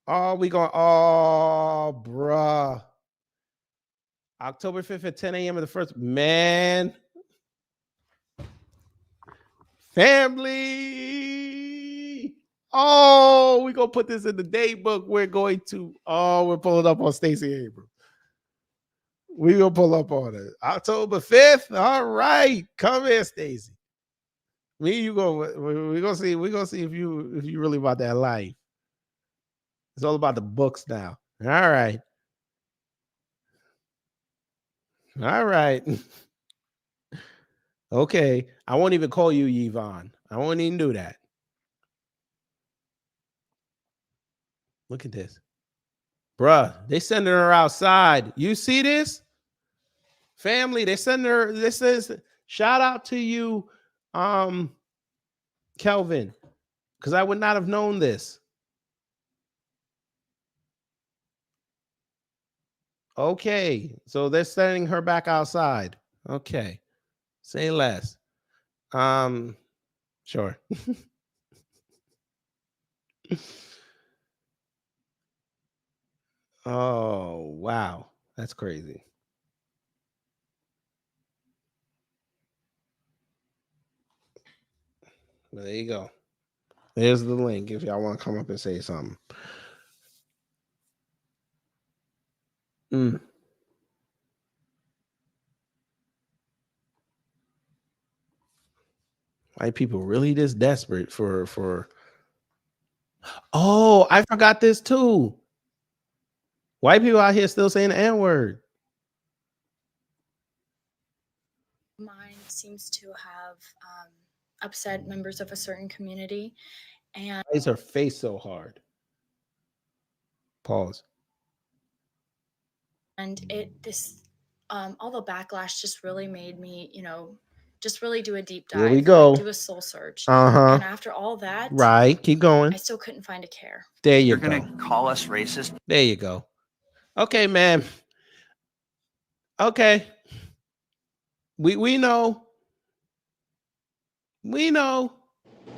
Oh, bruh. October 5th at 10 a.m. of the first. Man. Family. Oh, we're going to put this in the date book. We're pulling up on Stacey Abrams. We're going to pull up on her. October 5th. All right. Come here, Stacey. Me, you go. We're gonna see. We're gonna see if you really about that life. It's all about the books now. All right. All right. Okay. I won't even call you Yvonne. I won't even do that. Look at this. Bruh, they sending her outside. You see this? Family, they send her. This is shout out to you, Kelvin, because I would not have known this. Okay, so they're sending her back outside. Okay, say less. Sure. Oh, wow. That's crazy. Well, there you go. There's the link if y'all want to come up and say something. White people really this desperate for Oh, I forgot this too. White people out here still saying the N-word. Mine seems to have upset members of a certain community, and Why is her face so hard? Pause. all the backlash just really made me, just really do a deep dive. Here we go. Like, do a soul search. Uh-huh. And after all that, Right. Keep going. I still couldn't find a care. There you You're go. gonna call us racist? There you go. Okay, man. Okay. We know. We know.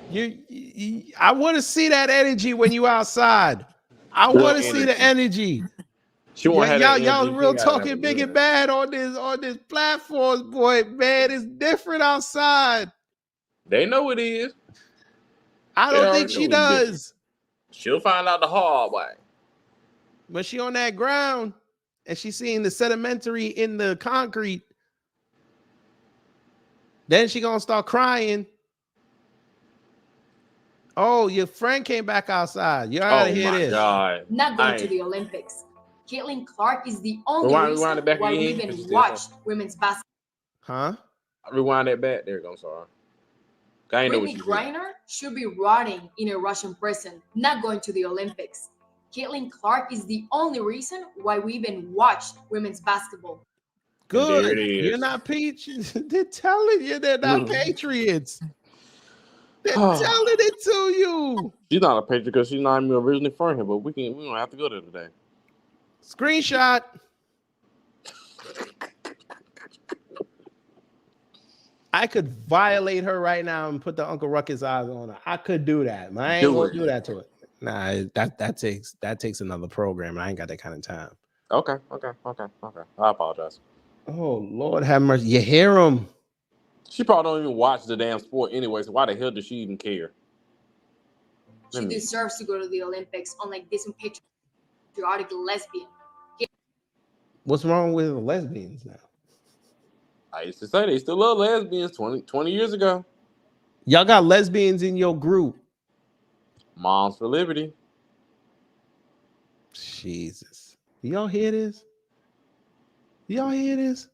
You I want to see that energy when you outside. I What want to see the energy? energy. She won't have that Y'all energy. real She gotta have talking a big and good- bad on this platform, boy. Man, it's different outside. They know it is. I They don't already think she know it's different. does. She'll find out the hard way. But she on that ground and she's seeing the sedimentary in the concrete. Then she gonna start crying. Oh, your friend came back outside. You gotta hear this. God. Not going to the Olympics. Caitlin Clark is the only Rewind reason it back why we again. even It's still watched women's basketball. Huh? Rewind that back. There you go. I'm sorry. I ain't know what Brittany you did. Griner should be rotting in a Russian prison, not going to the Olympics. Caitlin Clark is the only reason why we even watched women's basketball. Good. There it is. You're not peach. They're telling you they're not patriots. They're telling it to you. She's not a patriot because she's not even originally from here, but we don't have to go there today. Screenshot. I could violate her right now and put the Uncle Ruckus eyes on her. I could do that. But I ain't gonna do that to it. Nah, that takes another program. I ain't got that kind of time. Okay. I apologize. Oh, Lord have mercy. You hear him? She probably don't even watch the damn sport anyway, so why the hell does she even care? She deserves to go to the Olympics, unlike this patriotic lesbian. What's wrong with lesbians now? I used to say they still love lesbians 20 years ago. Y'all got lesbians in your group. Moms for Liberty. Jesus. Do y'all hear this? Do y'all hear this?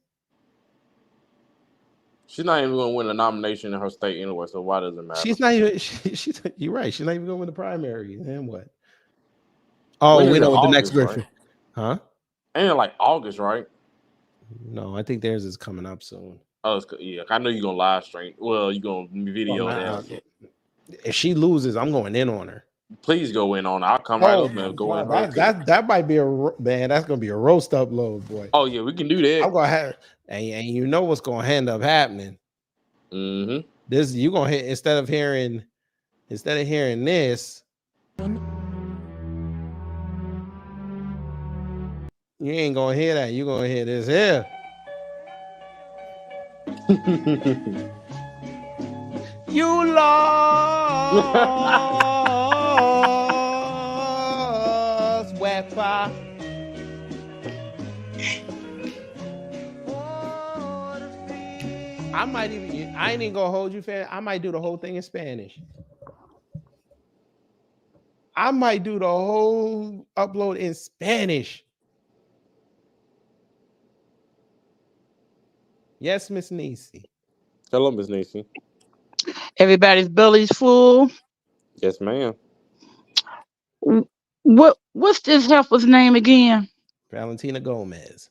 She's not even going to win a nomination in her state anyway, so why does it matter? She's not even. You're right. She's not even going to win the primary. And what? Oh, we know what the next Griffin. Huh? Ain't it like August, right? No, I think theirs is coming up soon. Oh, yeah. I know you're going to live stream. Well, you're going to video that. If she loses, I'm going in on her. Please go in on her. I'll come right up and go in. That might be man. That's going to be a roast upload, boy. Oh, yeah. We can do that. I'm going to have, and you know what's going to end up happening. Mm-hmm. This, you're going to hit, instead of hearing this, you ain't gonna hear that. You're gonna hear this here. You lost weapon. I ain't even gonna hold you, fan. I might do the whole thing in Spanish. I might do the whole upload in Spanish. Yes, Miss Nisi. Hello, Miss Nisi. Everybody's belly's full. Yes, ma'am. What's this heifer's name again? Valentina Gomez.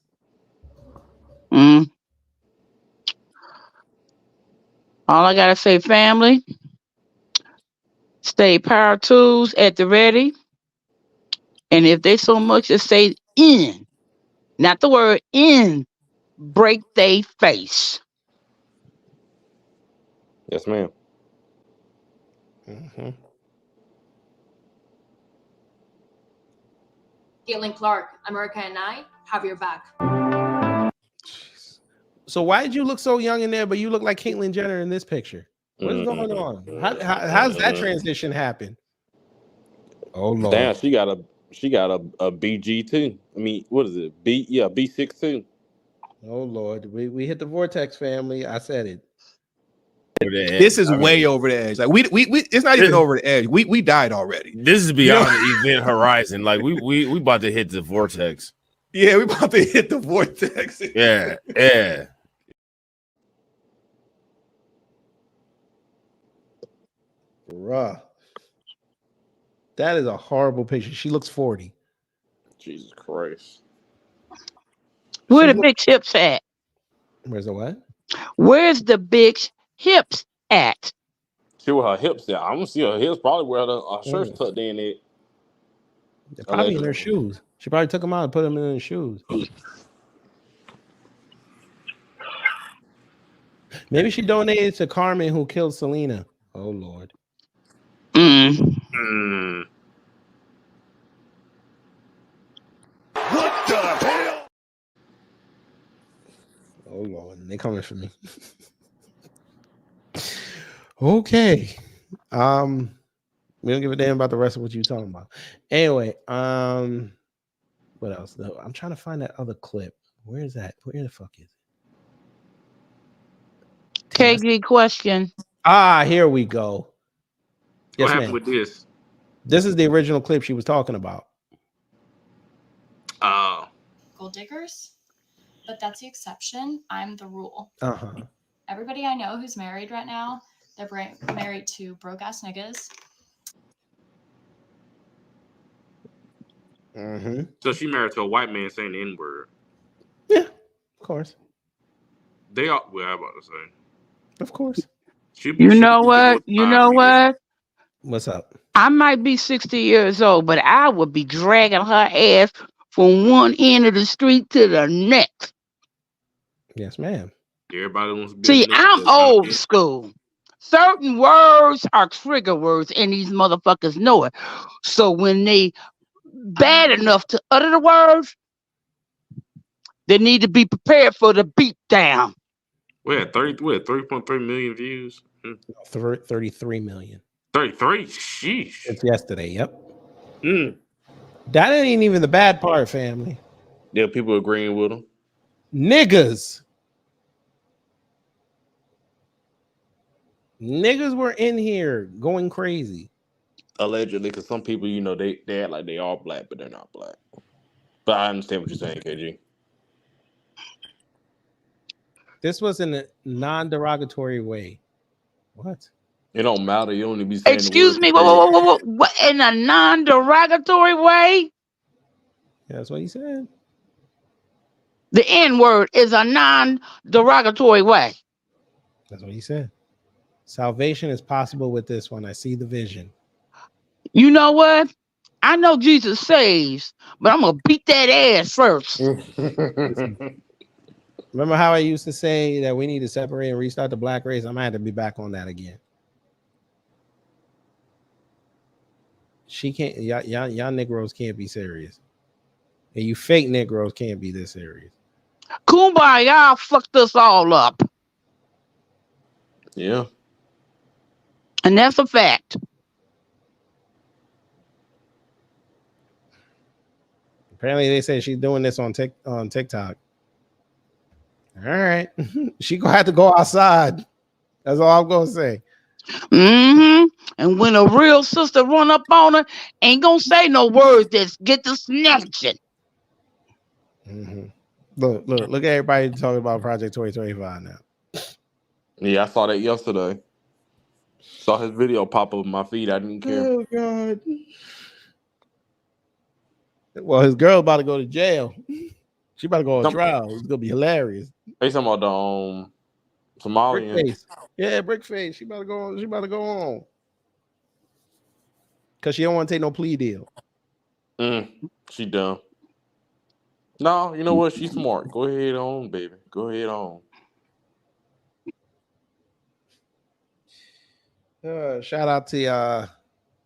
All I gotta say, family, stay power tools at the ready. And if they so much as say in, not the word in, break they face. Yes, ma'am. Caitlin Clark, America and I have your back. So why did you look so young in there, but you look like Caitlyn Jenner in this picture? What is going on? How's that transition happen? Oh Lord! Damn, she got a BG too. I mean, what is it? B6 too. Oh Lord, we hit the vortex, family. I said it. This is way over the edge. Like we it's not even over the edge. We died already. This is beyond the event horizon. Like we about to hit the vortex. Yeah, we about to hit the vortex. Yeah. Bruh. That is a horrible picture. She looks 40. Jesus Christ. Where the big hips at? Where's the what? Where's the big hips at? See where her hips at. I'm gonna see her hips probably where her shirt's tucked in it. They're probably in her shoes. She probably took them out and put them in her shoes. Maybe she donated to Carmen, who killed Selena. Oh Lord. What the hell? Oh Lord, they coming for me. Okay. We don't give a damn about the rest of what you're talking about. Anyway, what else? No, I'm trying to find that other clip. Where is that? Where the fuck is it? KG question. Here we go. Yes, What happened ma'am. with this? This is the original clip she was talking about. Gold diggers, but that's the exception. I'm the rule. Uh-huh. Everybody I know who's married right now, they're married to broke ass niggas. So she married to a white man saying the N-word. Yeah, of course. They are. Well, I'm about to say. Of course. You know what? What's up? I might be 60 years old, but I would be dragging her ass from one end of the street to the next. Yes, ma'am. Everybody wants to be. See, I'm old school. Certain words are trigger words, and these motherfuckers know it. So when they bad enough to utter the words, they need to be prepared for the beat down. We had 3.3 million views. 33 million. 33? Sheesh. It's yesterday. Yep. That ain't even the bad part, family. Yeah, people agreeing with them. Niggas were in here going crazy. Allegedly, because some people, they act like they are black, but they're not black. But I understand what you're saying, KG. This was in a non-derogatory way. What? It don't matter. You only be saying. Excuse me. What, in a non-derogatory way? Yeah, that's what he said. The N-word is a non-derogatory way. That's what he said. Salvation is possible with this one. I see the vision. You know what? I know Jesus saves, but I'm going to beat that ass first. Remember how I used to say that we need to separate and restart the black race? I'm going to have to be back on that again. She can't, y'all Negroes can't be serious. And you fake Negroes can't be this serious. Kumbaya fucked us all up. Yeah. And that's a fact. Apparently they say she's doing this on TikTok. All right. She gonna have to go outside. That's all I'm gonna say. And when a real sister run up on her, ain't gonna say no words that get to snatching. Look at everybody talking about Project 2025 now. Yeah, I saw that yesterday. Saw his video pop up in my feed. I didn't care. Oh God. Well, his girl about to go to jail. She about to go on trial. It's gonna be hilarious. They talking about the Somalian. Brickface. Yeah, Brickface. She about to go on. She about to go on. Cause she don't want to take no plea deal. She dumb. No, you know what? She's smart. Go ahead on, baby. Go ahead on. Shout out to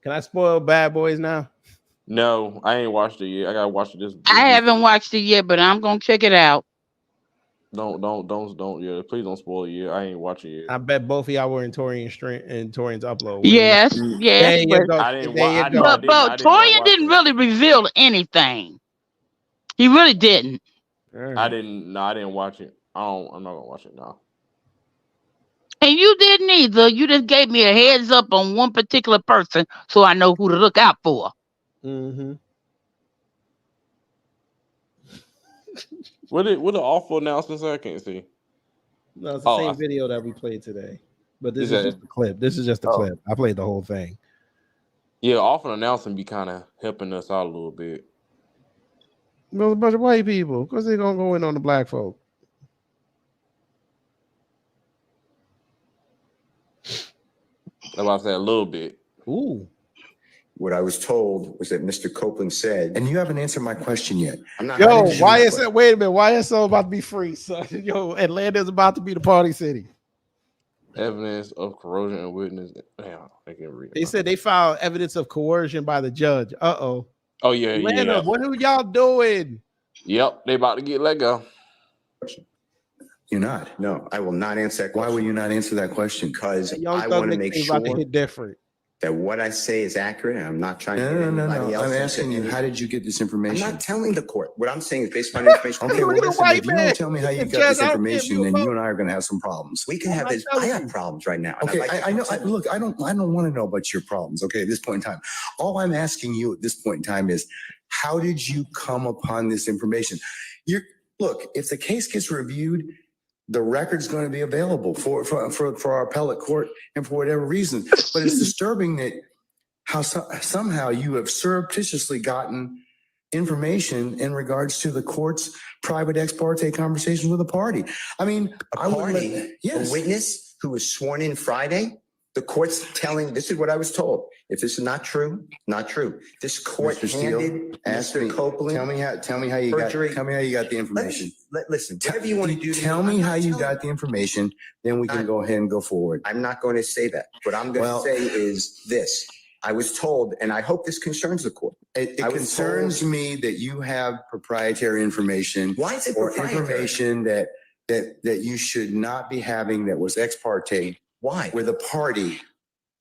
can I spoil Bad Boys now? No, I ain't watched it yet. I gotta watch it this I haven't weekend. watched it yet, but I'm gonna check it out. Don't. Yeah, please don't spoil it yet. I ain't watching it. I bet both of y'all were in Torian's upload. Yes, There you but go. I didn't There you I go. know I didn't. I didn't Torian watch didn't it. really reveal anything. He really didn't. I didn't. No, I didn't watch it. I'm not gonna watch it now. And you didn't either. You just gave me a heads up on one particular person so I know who to look out for. Mm-hmm. What the awful announcements I can't see? No, it's the same video that we played today. But this is just a clip. This is just a clip. I played the whole thing. Yeah, awful announcement be kind of helping us out a little bit. There's a bunch of white people because they're gonna go in on the black folk. I'm about to say a little bit. Ooh. What I was told was that Mr. Copeland said, and you haven't answered my question yet. I'm not. Yo, YSL, wait a minute. YSL about to be free, son. Yo, Atlanta's about to be the party city. Evidence of corrosion and witness. Damn, I can't read. They said they found evidence of coercion by the judge. Uh-oh. Oh, yeah, Atlanta, yeah. what are y'all doing? Yep, they about to get let go. You're not. No, I will not answer that question. Why will you not answer that question? Because I want to make sure about to hit different. that what I say is accurate. And I'm not trying to get anybody else. I'm asking you, how did you get this information? I'm not telling the court. What I'm saying is based on information. Okay, well, listen, if you don't tell me how you got this information, then you and I are going to have some problems. We can have this. I have problems right now. Okay, I know. Look, I don't want to know about your problems. Okay, at this point in time, all I'm asking you at this point in time is, how did you come upon this information? Look, if the case gets reviewed, the record's going to be available for our appellate court and for whatever reason. But it's disturbing that how somehow you have surreptitiously gotten information in regards to the court's private ex parte conversation with a party. I mean, a witness who was sworn in Friday. The court's telling, this is what I was told. If this is not true, not true. This court handed Mr. Copeland. Tell me how you got the information. Listen, whatever you want to do. Tell me how you got the information, then we can go ahead and go forward. I'm not going to say that. What I'm going to say is this. I was told, and I hope this concerns the court. It concerns me that you have proprietary information. Why is it proprietary? Information that you should not be having that was ex parte. Why? With a party.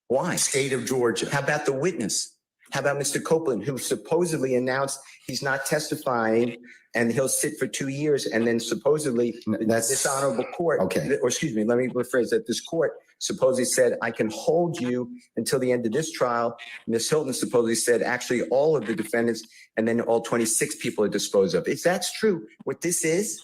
Why? State of Georgia. How about the witness? How about Mr. Copeland, who supposedly announced he's not testifying and he'll sit for 2 years, and then supposedly this honorable court, or excuse me, let me rephrase that. This court supposedly said, I can hold you until the end of this trial. Ms. Hilton supposedly said, actually, all of the defendants and then all 26 people are disposed of. If that's true, what this is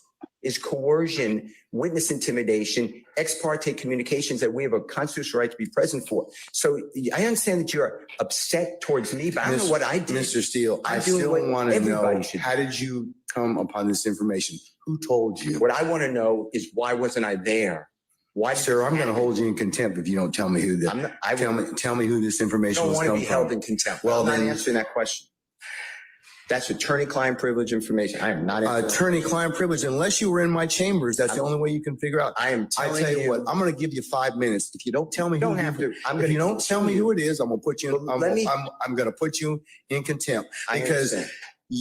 coercion, witness intimidation, ex parte communications that we have a constitutional right to be present for. So I understand that you're upset towards me, but I don't know what I did. Mr. Steele, I still want to know, how did you come upon this information? Who told you? What I want to know is, why wasn't I there? Why, sir? I'm going to hold you in contempt if you don't tell me who this. Tell me who this information was. I don't want to be held in contempt. Well, I'm not answering that question. That's attorney-client privilege information. I am not attorney-client privilege unless you were in my chambers. That's the only way you can figure out. I tell you what. I'm going to give you 5 minutes. If you don't tell me, if you don't tell me who it is, I'm going to put you. I'm going to put you in contempt because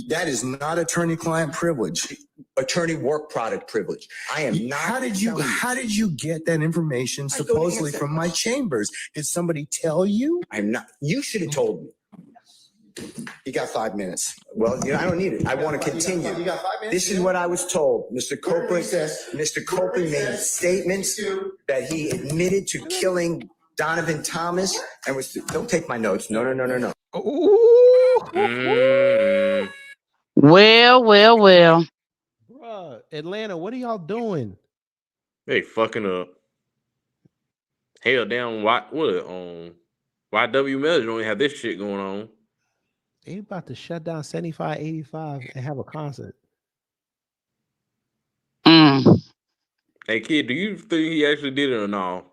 that is not attorney-client privilege. Attorney work product privilege. I am not. How did you get that information supposedly from my chambers? Did somebody tell you? I'm not. You should have told me. You got 5 minutes. Well, I don't need it. I want to continue. You got 5 minutes? This is what I was told. Mr. Copeland made statements that he admitted to killing Donovan Thomas and was. Don't take my notes. No. Well. Bruh, Atlanta, what are y'all doing? They fucking up. Hell, down. YW Measure don't have this shit going on. They about to shut down 7585 and have a concert. Hey, kid, do you think he actually did it or no?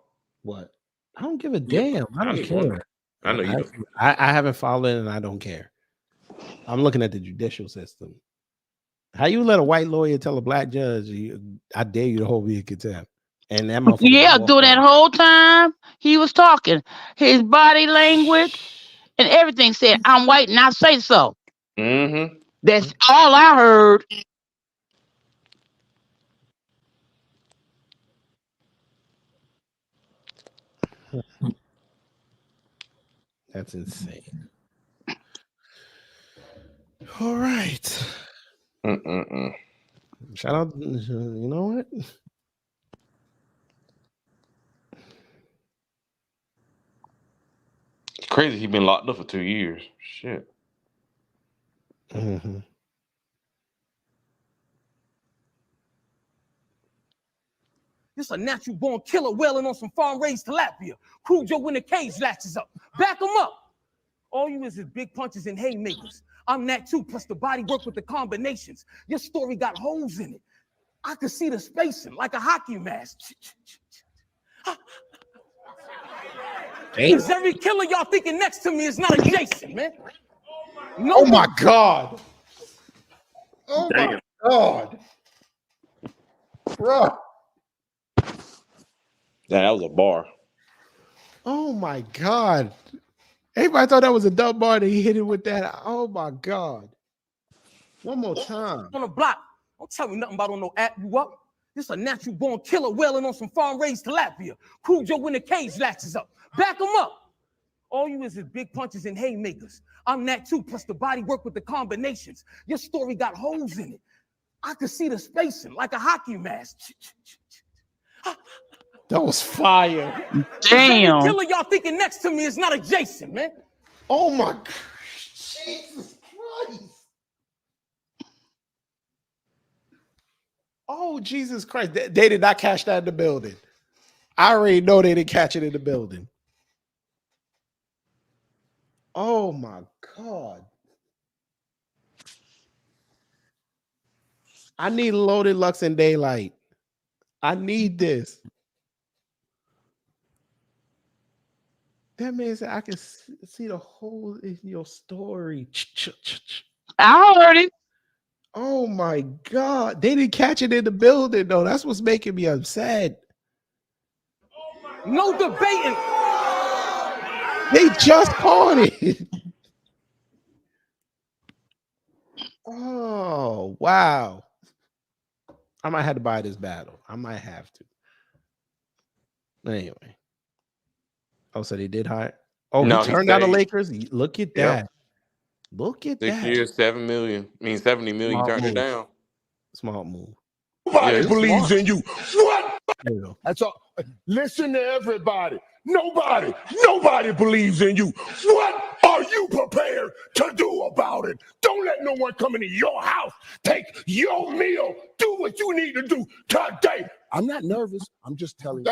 What? I don't give a damn. I don't care. I know you don't. I haven't followed it and I don't care. I'm looking at the judicial system. How you let a white lawyer tell a black judge, I dare you to hold me in contempt? And that motherfucker. Yeah, during that whole time he was talking, his body language and everything said, "I'm white and I say so." Mm-hmm. That's all I heard. That's insane. All right. Shout out. You know what? It's crazy. He's been locked up for 2 years. Shit. Mm-hmm. This a natural born killer wailing on some farm raised tilapia. Cujo when the cage latches up. Back him up. All you is big punches and haymakers. I'm that too, plus the body work with the combinations. Your story got holes in it. I could see the spacing like a hockey mask. Because every killer y'all thinking next to me is not adjacent, man. No, oh my God. Oh my God. Bro. Yeah, that was a bar. Oh my God. Everybody thought that was a dumb bar. He hit it with that. Oh my God. One more time. On the block. Don't tell me nothing about on no app you up. This a natural born killer wailing on some farm raised tilapia. Cujo when the cage latches up. Back him up. All you is big punches and haymakers. I'm that too, plus the body work with the combinations. Your story got holes in it. I could see the spacing like a hockey mask. That was fire. Damn. Every killer y'all thinking next to me is not adjacent, man. Oh my God. Jesus Christ. Oh, Jesus Christ. They did not catch that in the building. I already know they didn't catch it in the building. Oh my God. I need Loaded Lux and Daylight. I need this. That man said I can see the hole in your story. I heard it. Oh my God. They didn't catch it in the building, though. That's what's making me upset. No debating. They just caught it. Oh, wow. I might have to buy this battle. I might have to. Anyway. Oh, so they did hire. Oh, No, he he turned down the stayed. Lakers. Look at that. Yep. Look at 6 that. years, 7 million. I mean 70 million. Smart He turned move. it down. Smart move. Nobody it's believes smart. in you. What? Yeah. That's all. Listen to everybody. Nobody believes in you. What are you prepared to do about it? Don't let no one come into your house, take your meal, do what you need to do today. I'm not nervous. I'm just telling you.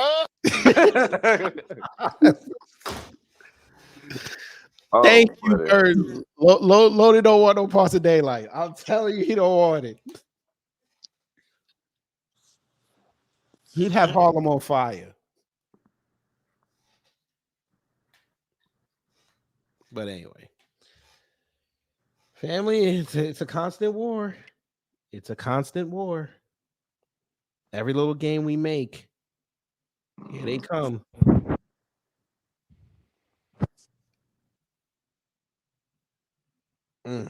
Thank you, Bird. Loaded don't want no parts of Daylight. I'm telling you, he don't want it. He'd have Harlem on fire. But anyway, family, it's a constant war. It's a constant war. Every little game we make, here they come. All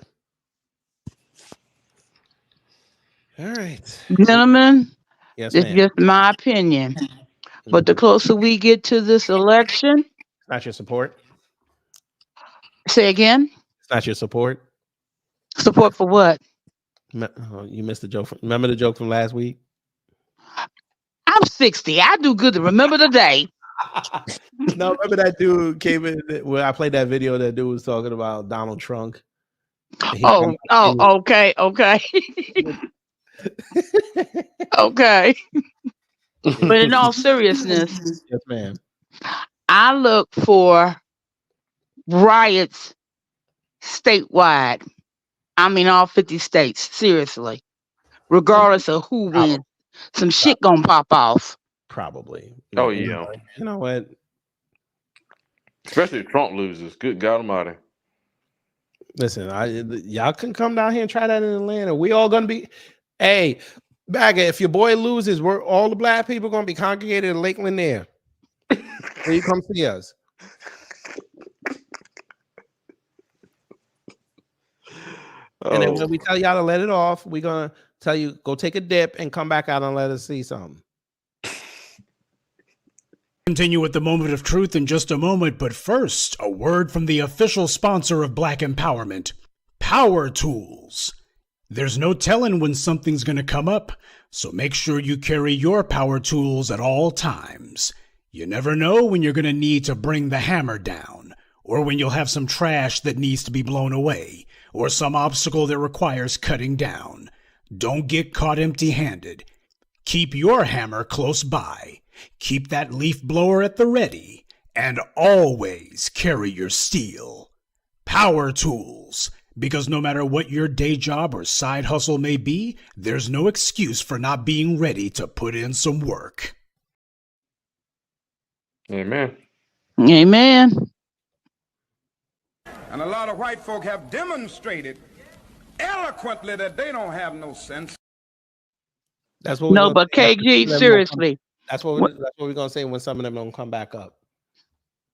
right. Gentlemen, Yes, it's ma'am. just my opinion. But the closer we get to this election, It's not your support. say again, It's not your support. support for what? You missed the joke. Remember the joke from last week? I'm 60. I do good to remember the day. No, remember that dude came in where I played that video. That dude was talking about Donald Trump. Okay. Okay. But in all seriousness, yes, ma'am. I look for riots statewide. I mean, all 50 states, seriously. Regardless of who wins, some shit gonna pop off. Probably. Oh, yeah. You know what? Especially if Trump loses. Good God Almighty. Listen, y'all can come down here and try that in Atlanta. We all gonna be, hey, Bagger, if your boy loses, we're all the black people gonna be congregated in Lake Lanier. When you come see us. And then when we tell y'all to let it off, we're gonna tell you go take a dip and come back out and let us see something. Continue with the moment of truth in just a moment, but first, a word from the official sponsor of Black Empowerment, Power Tools. There's no telling when something's going to come up, so make sure you carry your power tools at all times. You never know when you're going to need to bring the hammer down, or when you'll have some trash that needs to be blown away, or some obstacle that requires cutting down. Don't get caught empty-handed. Keep your hammer close by. Keep that leaf blower at the ready, and always carry your steel. Power Tools, because no matter what your day job or side hustle may be, there's no excuse for not being ready to put in some work. Amen. Amen. And a lot of white folk have demonstrated eloquently that they don't have no sense. That's what we're No, but KG, seriously. That's what we're gonna say when some of them don't come back up.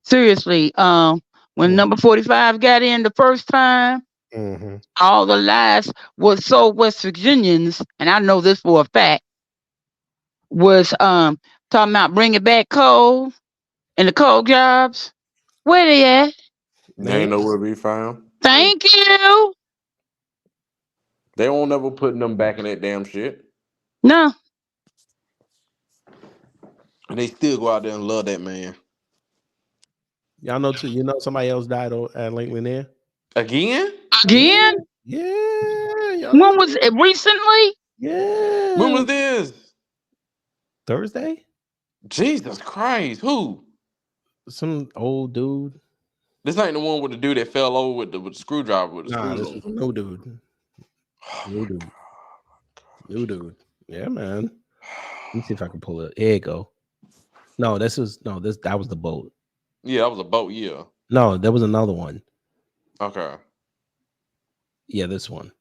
Seriously, when number 45 got in the first time, all the lies was so West Virginians, and I know this for a fact, was talking about bringing back coal and the coal jobs. Where they at? They ain't nowhere to be found. Thank you. They won't never put them back in that damn shit. No. And they still go out there and love that man. Y'all know too. You know somebody else died at Lake Lanier again. Again? Yeah. When was it? Recently? Yeah. When was this? Thursday. Jesus Christ! Who? Some old dude. This ain't the one with the dude that fell over with the screwdriver with the Nah, screws this on. was no dude. New dude. Yeah, man. Let me see if I can pull it. Here you go. No, that was the boat. Yeah, that was a boat. Yeah. No, there was another one. Okay. Yeah, this one.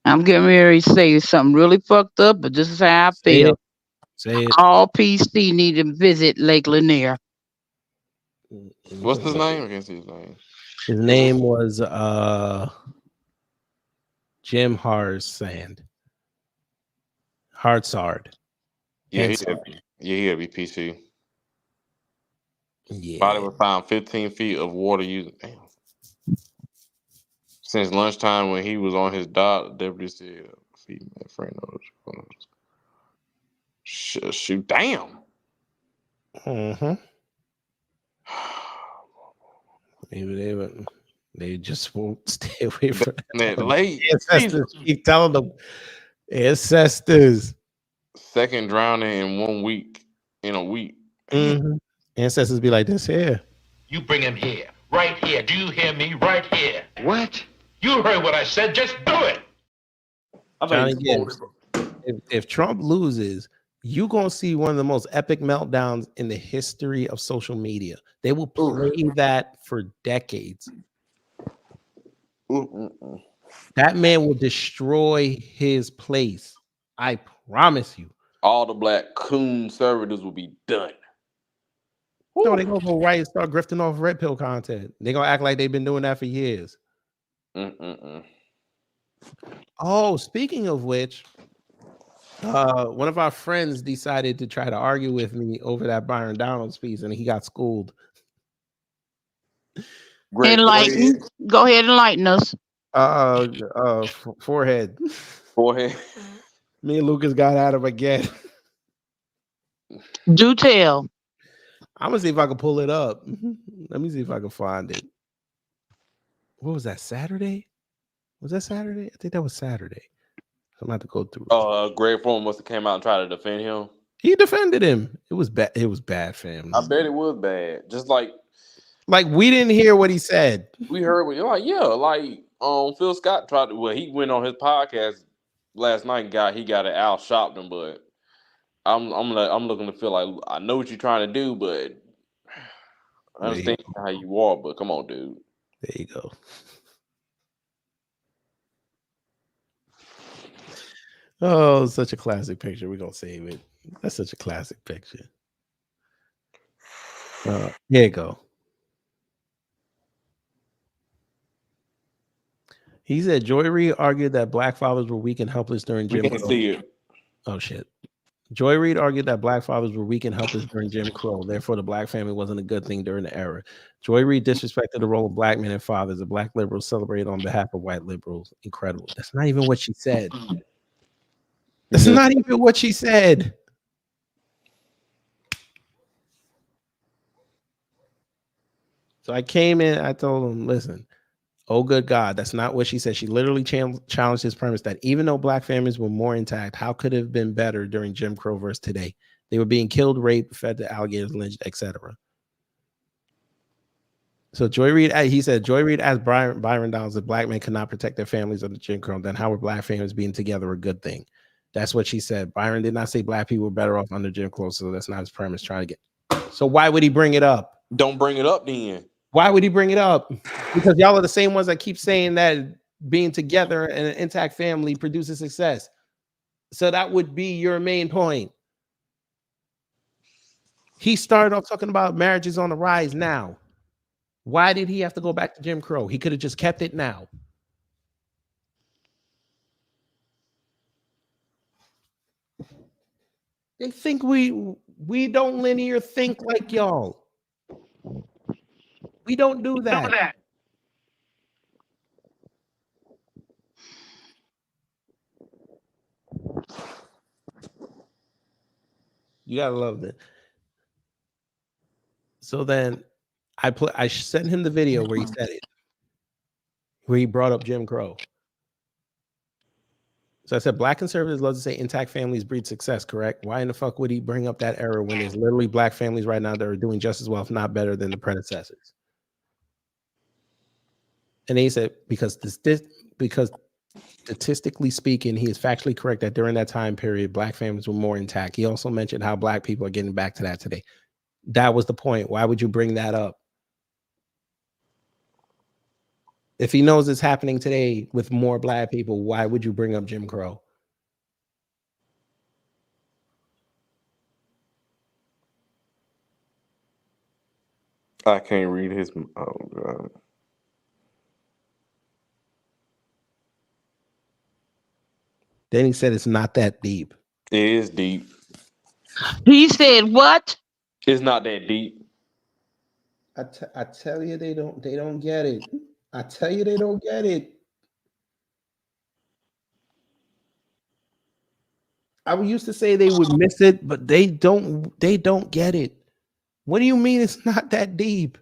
I'm getting ready to say something really fucked up, but this is how I feel. Say it. All PC need to visit Lake Lanier. What's his name? I can't see his name. His name was Jim Harsand. Hartsard. Yeah, he had to be PC. Yeah. Body was found 15 feet of water using. Damn. Since lunchtime when he was on his dock, deputy said female friend shoot. Damn. Maybe they just won't stay away from that late. Ancestors keep telling them. Ancestors. Second drowning in a week. Ancestors be like this here. You bring him here. Right here. Do you hear me? Right here. What? You heard what I said. Just do it. Johnny Gibbs, if Trump loses, you're going to see one of the most epic meltdowns in the history of social media. They will play that for decades. That man will destroy his place. I promise you. All the black conservatives will be done. No, they're going to go right and start grifting off red pill content. They're going to act like they've been doing that for years. Oh, speaking of which, one of our friends decided to try to argue with me over that Byron Donalds piece, and he got schooled. Enlighten. Go ahead, enlighten us. Forehead. Forehead. Me and Lucas got at him again. Do tell. I'm gonna see if I can pull it up. Let me see if I can find it. What was that? Saturday? Was that Saturday? I think that was Saturday. I'm gonna have to go through. Greg Foreman must have came out and tried to defend him. He defended him. It was bad. It was bad, fam. I bet it was bad. Just like we didn't hear what he said. We heard what you're like. Yeah, like Phil Scott tried to. Well, he went on his podcast last night. He got it. Al Sharpton, but I'm looking to feel like I know what you're trying to do, but I understand how you are, but come on, dude. There you go. Oh, such a classic picture. We're gonna save it. That's such a classic picture. Here you go. He said Joy Reid argued that black fathers were weak and helpless during We Jim can Crow. see it. Oh shit. Joy Reid argued that black fathers were weak and helpless during Jim Crow. Therefore, the black family wasn't a good thing during the era. Joy Reid disrespected the role of black men and fathers. The black liberals celebrated on behalf of white liberals. Incredible. That's not even what she said. That's not even what she said. So I came in, I told him, listen, oh good God, that's not what she said. She literally challenged his premise that even though black families were more intact, how could it have been better during Jim Crow versus today? They were being killed, raped, fed to alligators, lynched, etc. So Joy Reid, he said, Joy Reid asked Byron Donalds if black men could not protect their families under Jim Crow, then how were black families being together a good thing? That's what she said. Byron did not say black people were better off under Jim Crow, so that's not his premise. Trying to get. So why would he bring it up? Don't bring it up then. Why would he bring it up? Because y'all are the same ones that keep saying that being together and an intact family produces success. So that would be your main point. He started off talking about marriages on the rise now. Why did he have to go back to Jim Crow? He could have just kept it now. They think we don't linear think like y'all. We don't do that. You gotta love that. So then I sent him the video where he said it, where he brought up Jim Crow. So I said, black conservatives love to say intact families breed success, correct? Why in the fuck would he bring up that era when there's literally black families right now that are doing just as well, if not better than the predecessors? And he said, because statistically speaking, he is factually correct that during that time period, black families were more intact. He also mentioned how black people are getting back to that today. That was the point. Why would you bring that up? If he knows it's happening today with more black people, why would you bring up Jim Crow? I can't read his. Oh God. Then he said it's not that deep. It is deep. He said what? It's not that deep. I tell you, they don't get it. I tell you, they don't get it. I used to say they would miss it, but they don't get it. What do you mean it's not that deep?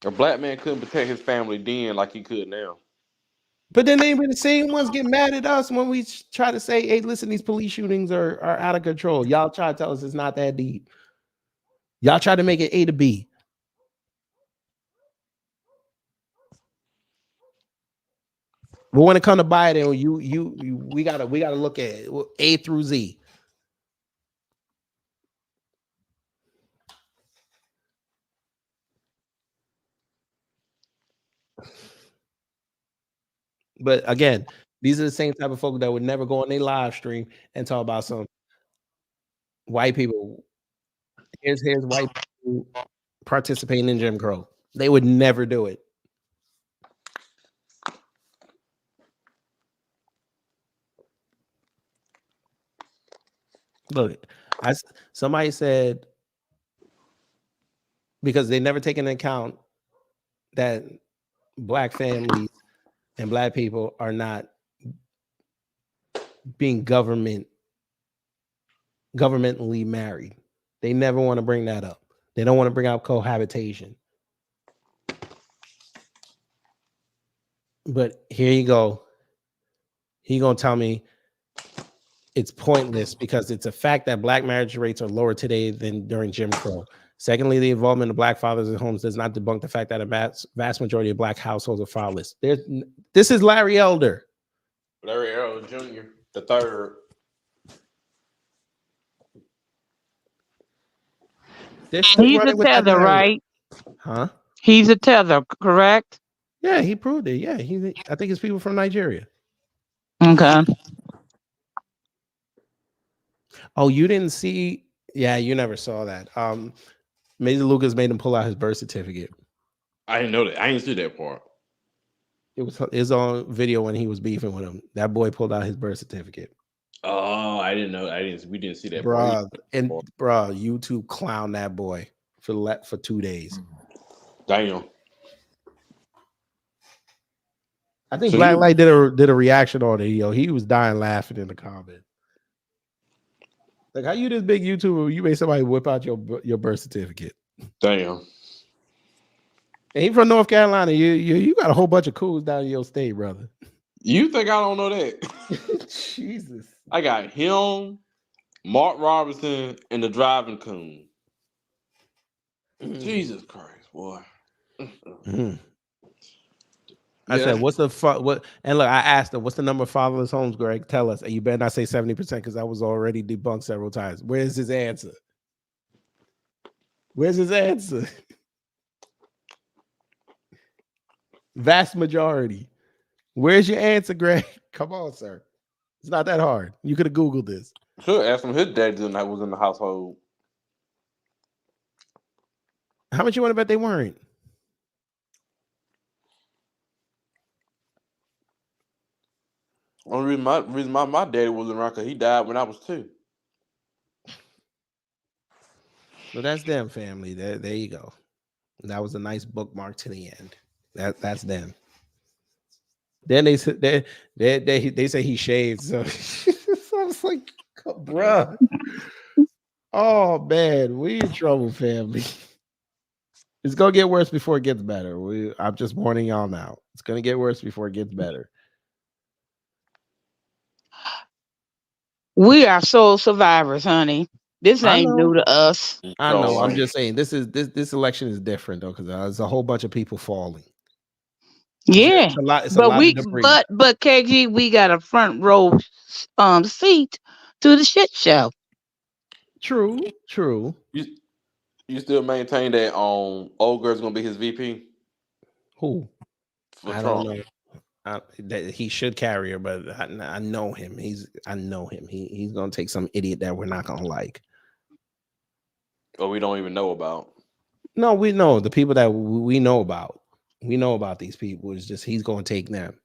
A black man couldn't protect his family then like he could now. But then they were the same ones get mad at us when we try to say, hey, listen, these police shootings are out of control. Y'all try to tell us it's not that deep. Y'all try to make it A to B. But when it comes to Biden, we gotta look at it, A through Z. But again, these are the same type of folk that would never go on their live stream and talk about some white people. Here's white people participating in Jim Crow. They would never do it. Look, somebody said, because they never take into account that black families and black people are not being governmentally married. They never want to bring that up. They don't want to bring up cohabitation. But here you go. He gonna tell me it's pointless because it's a fact that black marriage rates are lower today than during Jim Crow. Secondly, the involvement of black fathers in homes does not debunk the fact that a vast majority of black households are fatherless. This is Larry Elder. Larry Elder Jr., the third. He's a feather, right? Huh? He's a tether, correct? Yeah, he proved it. Yeah, I think it's people from Nigeria. Okay. Oh, you didn't see? Yeah, you never saw that. Major Lucas made him pull out his birth certificate. I didn't know that. I didn't see that part. It's on video when he was beefing with him. That boy pulled out his birth certificate. Oh, I didn't know. We didn't see that Bruh, part. and bruh, YouTube clown that boy for 2 days. Damn. I think Blacklight did a reaction on it. Yo, he was dying laughing in the comment. Like, how you this big YouTuber? You made somebody whip out your birth certificate. Damn. And he from North Carolina. You got a whole bunch of cools down in your state, brother. You think I don't know that? Jesus. I got him, Mark Robinson, and the driving coon. Jesus Christ, boy. I said, "What's the what?" And look, I asked him, "What's the number of fatherless homes, Greg? Tell us." And you better not say 70% because that was already debunked several times. Where's his answer? Where's his answer? Vast majority. Where's your answer, Greg? Come on, sir. It's not that hard. You could have Googled this. Should ask him. His dad was in the household. How much you want to bet they weren't? Only reason my daddy wasn't around because he died when I was 2. So that's them, family. There you go. That was a nice bookmark to the end. That's them. Then they say he shaved. So, so I was like, bruh. Oh man, we in trouble, family. It's gonna get worse before it gets better. I'm just warning y'all now. It's gonna get worse before it gets better. We are soul survivors, honey. This ain't new to us. I know. I'm just saying this election is different though, because there's a whole bunch of people falling. Yeah, It's a lot of debris. but KG, we got a front row seat to the shit show. True. You still maintain that old girl's gonna be his VP? Who? For I Trump. don't know. That he should carry her, but I know him. I know him. He's gonna take some idiot that we're not gonna like. Or we don't even know about. No, we know the people that we know about. We know about these people. It's just he's gonna take them.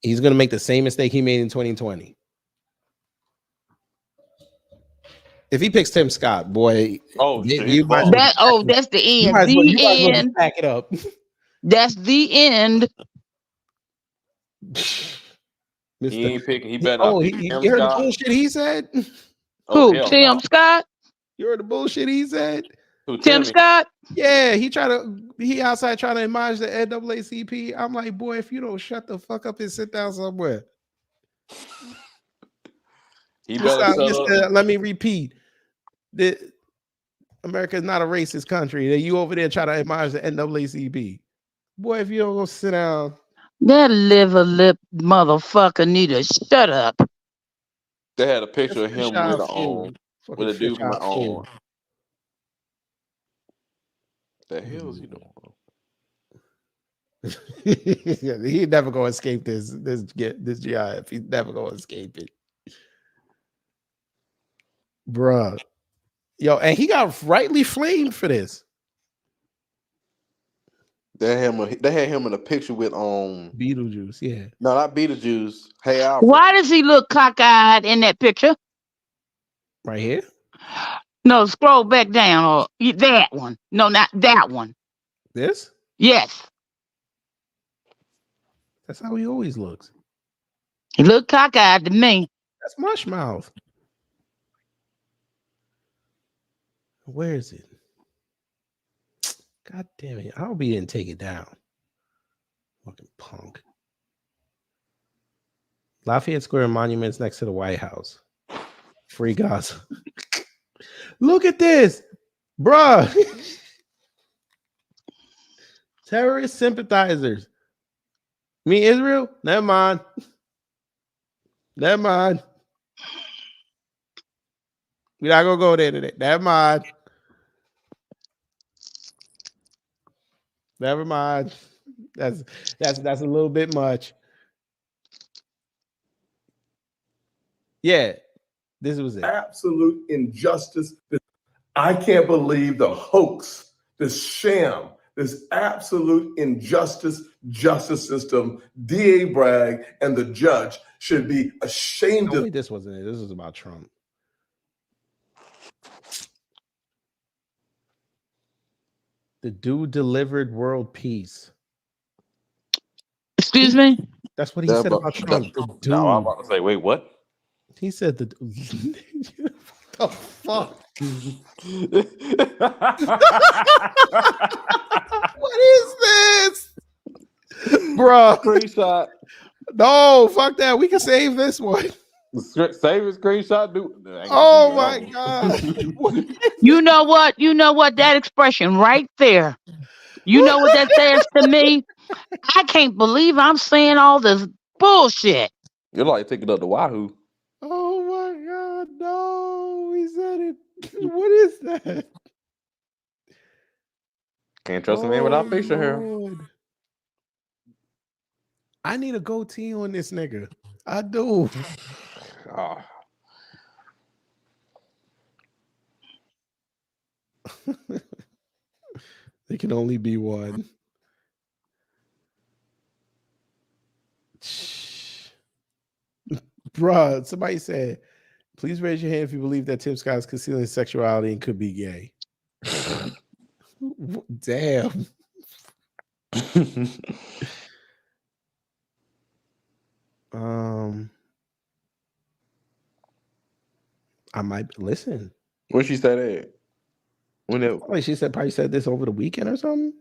He's gonna make the same mistake he made in 2020. If he picks Tim Scott, boy, that's the end. You might as well just pack it up. That's the end. He ain't picking. He better not pick you Tim heard Scott. the bullshit he said? Who? Tim Scott? You heard the bullshit he said? Who, Tim Scott? Yeah, he outside trying to admonish the NAACP. I'm like, boy, if you don't shut the fuck up and sit down somewhere. He better shut up. Let me repeat. America is not a racist country. That you over there try to admonish the NAACP. Boy, if you don't go sit down. That liver lip motherfucker need to shut up. They had a picture of him with a dude from the arm. The hell is he doing? He never gonna escape this GIF. He's never gonna escape it, bruh. Yo, and he got rightly flamed for this. They had him in a picture with Beetlejuice. Yeah, no, not Beetlejuice. Hey, Alfred. Why does he look cockeyed in that picture? Right here. No, scroll back down, or that one. No, not that one. This? Yes. That's how he always looks. He looked cockeyed to me. That's Mushmouth. Where is it? God damn it. I hope he didn't take it down. Fucking punk. Lafayette Square monuments next to the White House. Free Gaza. Look at this, bruh. Terrorist sympathizers. Me, Israel? Never mind. Never mind. We're not gonna go there today. Never mind. Never mind. That's a little bit much. Yeah, this was it. Absolute injustice. I can't believe the hoax, this sham, this absolute injustice justice system. DA Bragg and the judge should be ashamed Oh, of. wait, this wasn't it. This was about Trump. The dude delivered world peace. Excuse me? That's what he said about Trump. The dude. No, I'm about to say, wait, what? He said the what the fuck? What is this? Bruh. Screenshot. No, fuck that. We can save this one. Save a screenshot, dude. Oh my God. You know what? You know what? That expression right there. You know what that says to me? I can't believe I'm saying all this bullshit. You're like taking up the Wahoo. Oh my God. No, he said it. What is that? Can't trust a man without facial hair. Lord. I need a goatee on this nigga. I do. Oh. There can only be one. Bruh, somebody said, please raise your hand if you believe that Tim Scott is concealing his sexuality and could be gay. Damn. I might listen. When she said that? Like she said, probably said this over the weekend or something.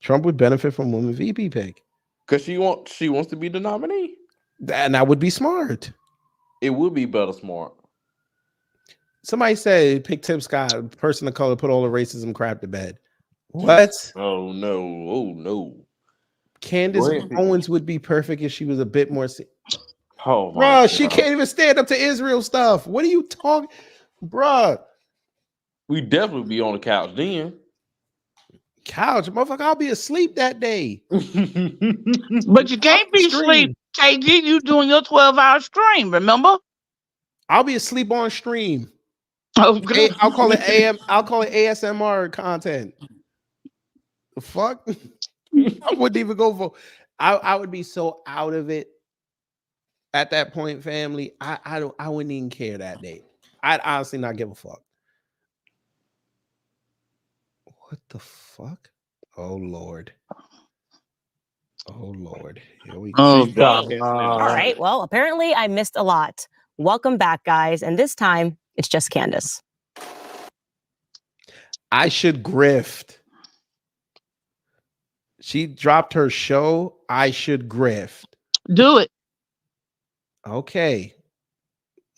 Trump would benefit from women VP pick. Because she wants to be the nominee. And that would be smart. It would be better smart. Somebody said pick Tim Scott, person of color, put all the racism crap to bed. What? Oh no. Oh no. Candace Owens would be perfect if she was a bit more. Oh, bro, she can't even stand up to Israel stuff. What are you talking, bro? We definitely be on the couch then. Couch, motherfucker, I'll be asleep that day. But you can't be asleep, KG. You doing your 12-hour stream, remember? I'll be asleep on stream. Oh, good. I'll call it AM. I'll call it ASMR content. The fuck? I wouldn't even go for. I would be so out of it at that point, family. I wouldn't even care that day. I'd honestly not give a fuck. What the fuck? Oh Lord. Oh Lord. Here we go. Oh God. All right. Well, apparently I missed a lot. Welcome back, guys. And this time it's just Candace. I should grift. She dropped her show. I should grift. Do it. Okay.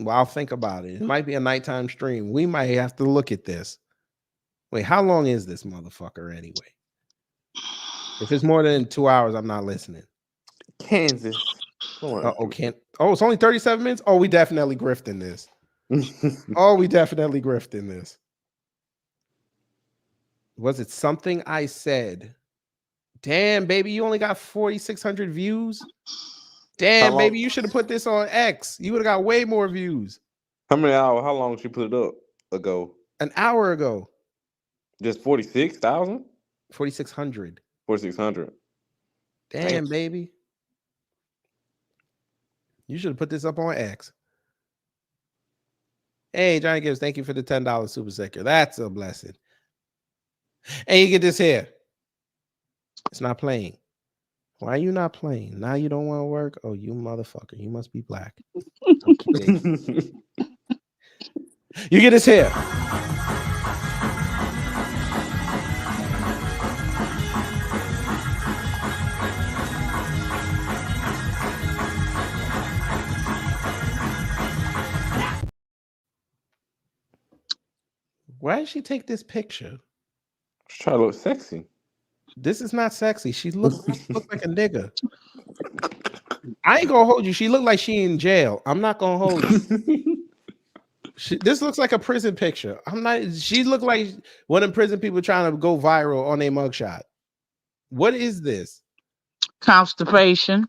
Well, I'll think about it. It might be a nighttime stream. We might have to look at this. Wait, how long is this motherfucker anyway? If it's more than 2 hours, I'm not listening. Kansas. It's only 37 minutes? Oh, we definitely grifting this. We definitely grifting this. Was it something I said? Damn, baby, you only got 4,600 views. Damn, baby, you should have put this on X. You would have got way more views. How many hours? How long did she put it up ago? An hour ago. Just 46,000? 4,600. 4,600. Damn, baby. You should have put this up on X. Hey, Johnny Gibbs, thank you for the $10 super sticker. That's a blessing. And you get this here. It's not playing. Why are you not playing? Now you don't want to work? Oh, you motherfucker. You must be black. Okay. You get this here. Why did she take this picture? She's trying to look sexy. This is not sexy. She look like a nigga. I ain't gonna hold you. She looked like she in jail. I'm not gonna hold you. This looks like a prison picture. I'm not. She looked like one of the prison people trying to go viral on their mugshot. What is this? Constipation.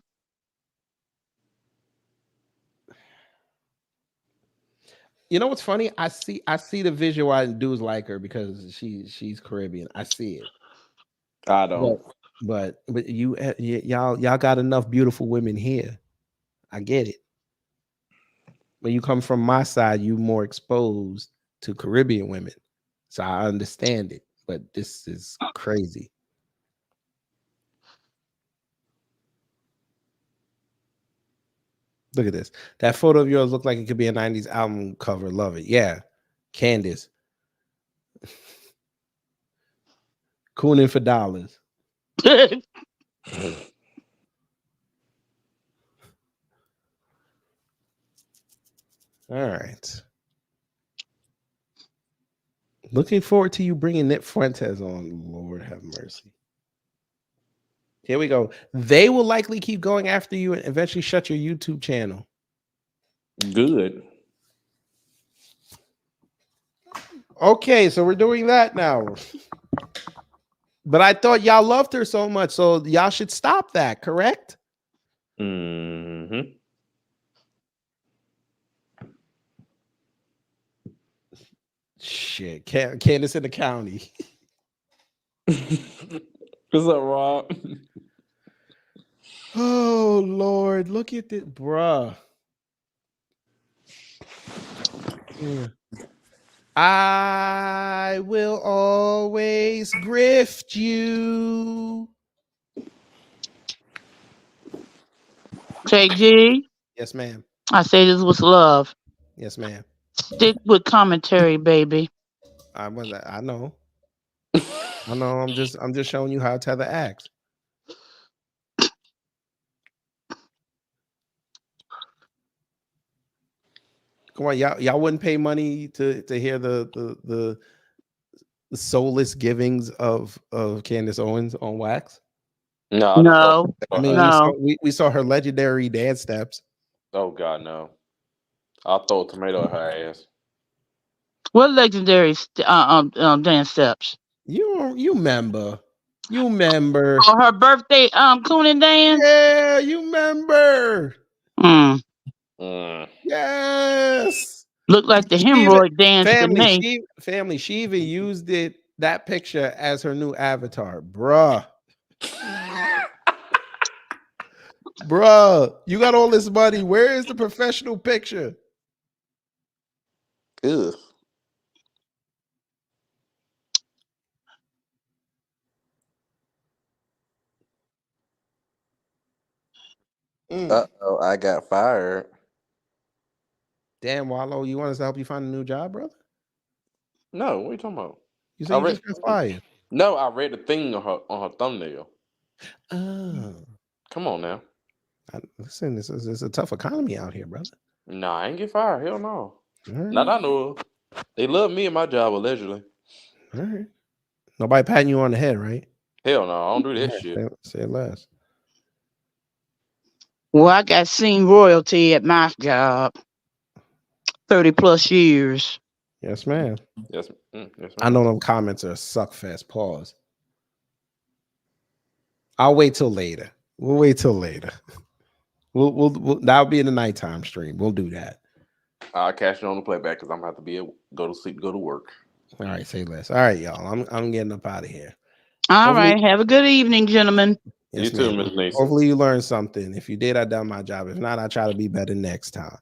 You know what's funny? I see the visual why dudes like her because she's Caribbean. I see it. I don't. But y'all got enough beautiful women here. I get it. When you come from my side, you more exposed to Caribbean women. So I understand it. But this is crazy. Look at this. That photo of yours looked like it could be a 90s album cover. Love it. Yeah. Candace. Cooning for dollars. All right. Looking forward to you bringing Nip Fuentes on. Lord have mercy. Here we go. They will likely keep going after you and eventually shut your YouTube channel. Good. Okay, so we're doing that now. But I thought y'all loved her so much, so y'all should stop that, correct? Mm-hmm. Shit, Candace in the county. What's up, Rob? Oh, Lord, look at this, bruh. Yeah. I will always grift you. KG. Yes, ma'am. I say this was love. Yes, ma'am. Stick with commentary, baby. I know. I know. I'm just showing you how Tether acts. Come on, y'all wouldn't pay money to hear the soulless givings of Candace Owens on wax. No. I mean, we saw her legendary dance steps. Oh God, no! I'll throw a tomato at her ass. What legendary dance steps? You remember? You remember? Oh, her birthday cooning dance. Yeah, you remember? Yes. Look like the hemorrhoid dance to me. She even used that picture as her new avatar, bruh. Bruh, you got all this money. Where is the professional picture? Ugh. Uh-oh, I got fired. Damn, Wallow, you want us to help you find a new job, brother? No, what are you talking about? You said you just got fired. No, I read the thing on her thumbnail. Oh. Come on now. Listen, this is a tough economy out here, brother. Nah, I ain't get fired. Hell no. Right. Not I know of. They love me and my job, allegedly. All right. Nobody patting you on the head, right? Hell no, I don't do that shit. Say it less. Well, I got seen royalty at my job. 30 plus years. Yes, ma'am. Yes, yes, ma'am. I know them comments are suckfest. Pause. I'll wait till later. We'll wait till later. We'll that'll be in the nighttime stream. We'll do that. I'll cash it on the playback because I'm gonna have to go to sleep, go to work. All right, say less. All right, y'all. I'm getting up out of here. All right. Have a good evening, gentlemen. Yes, you too, ma'am. Miss Nation. Hopefully you learned something. If you did, I done my job. If not, I try to be better next time.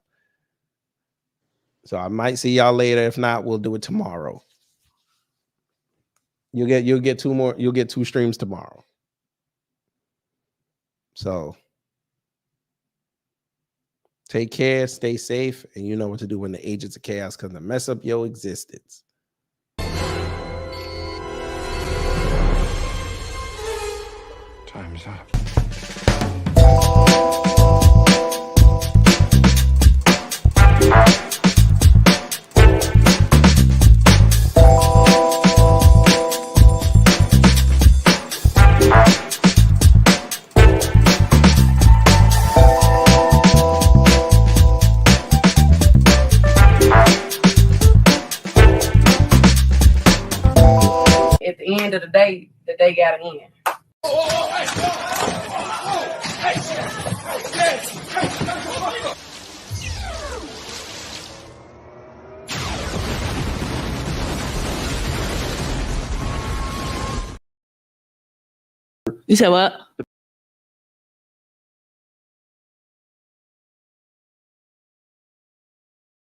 So I might see y'all later. If not, we'll do it tomorrow. You'll get two more. You'll get 2 streams tomorrow. So take care, stay safe, and you know what to do when the agents of chaos come to mess up your existence. Time's up. At the end of the day got to end. You said what?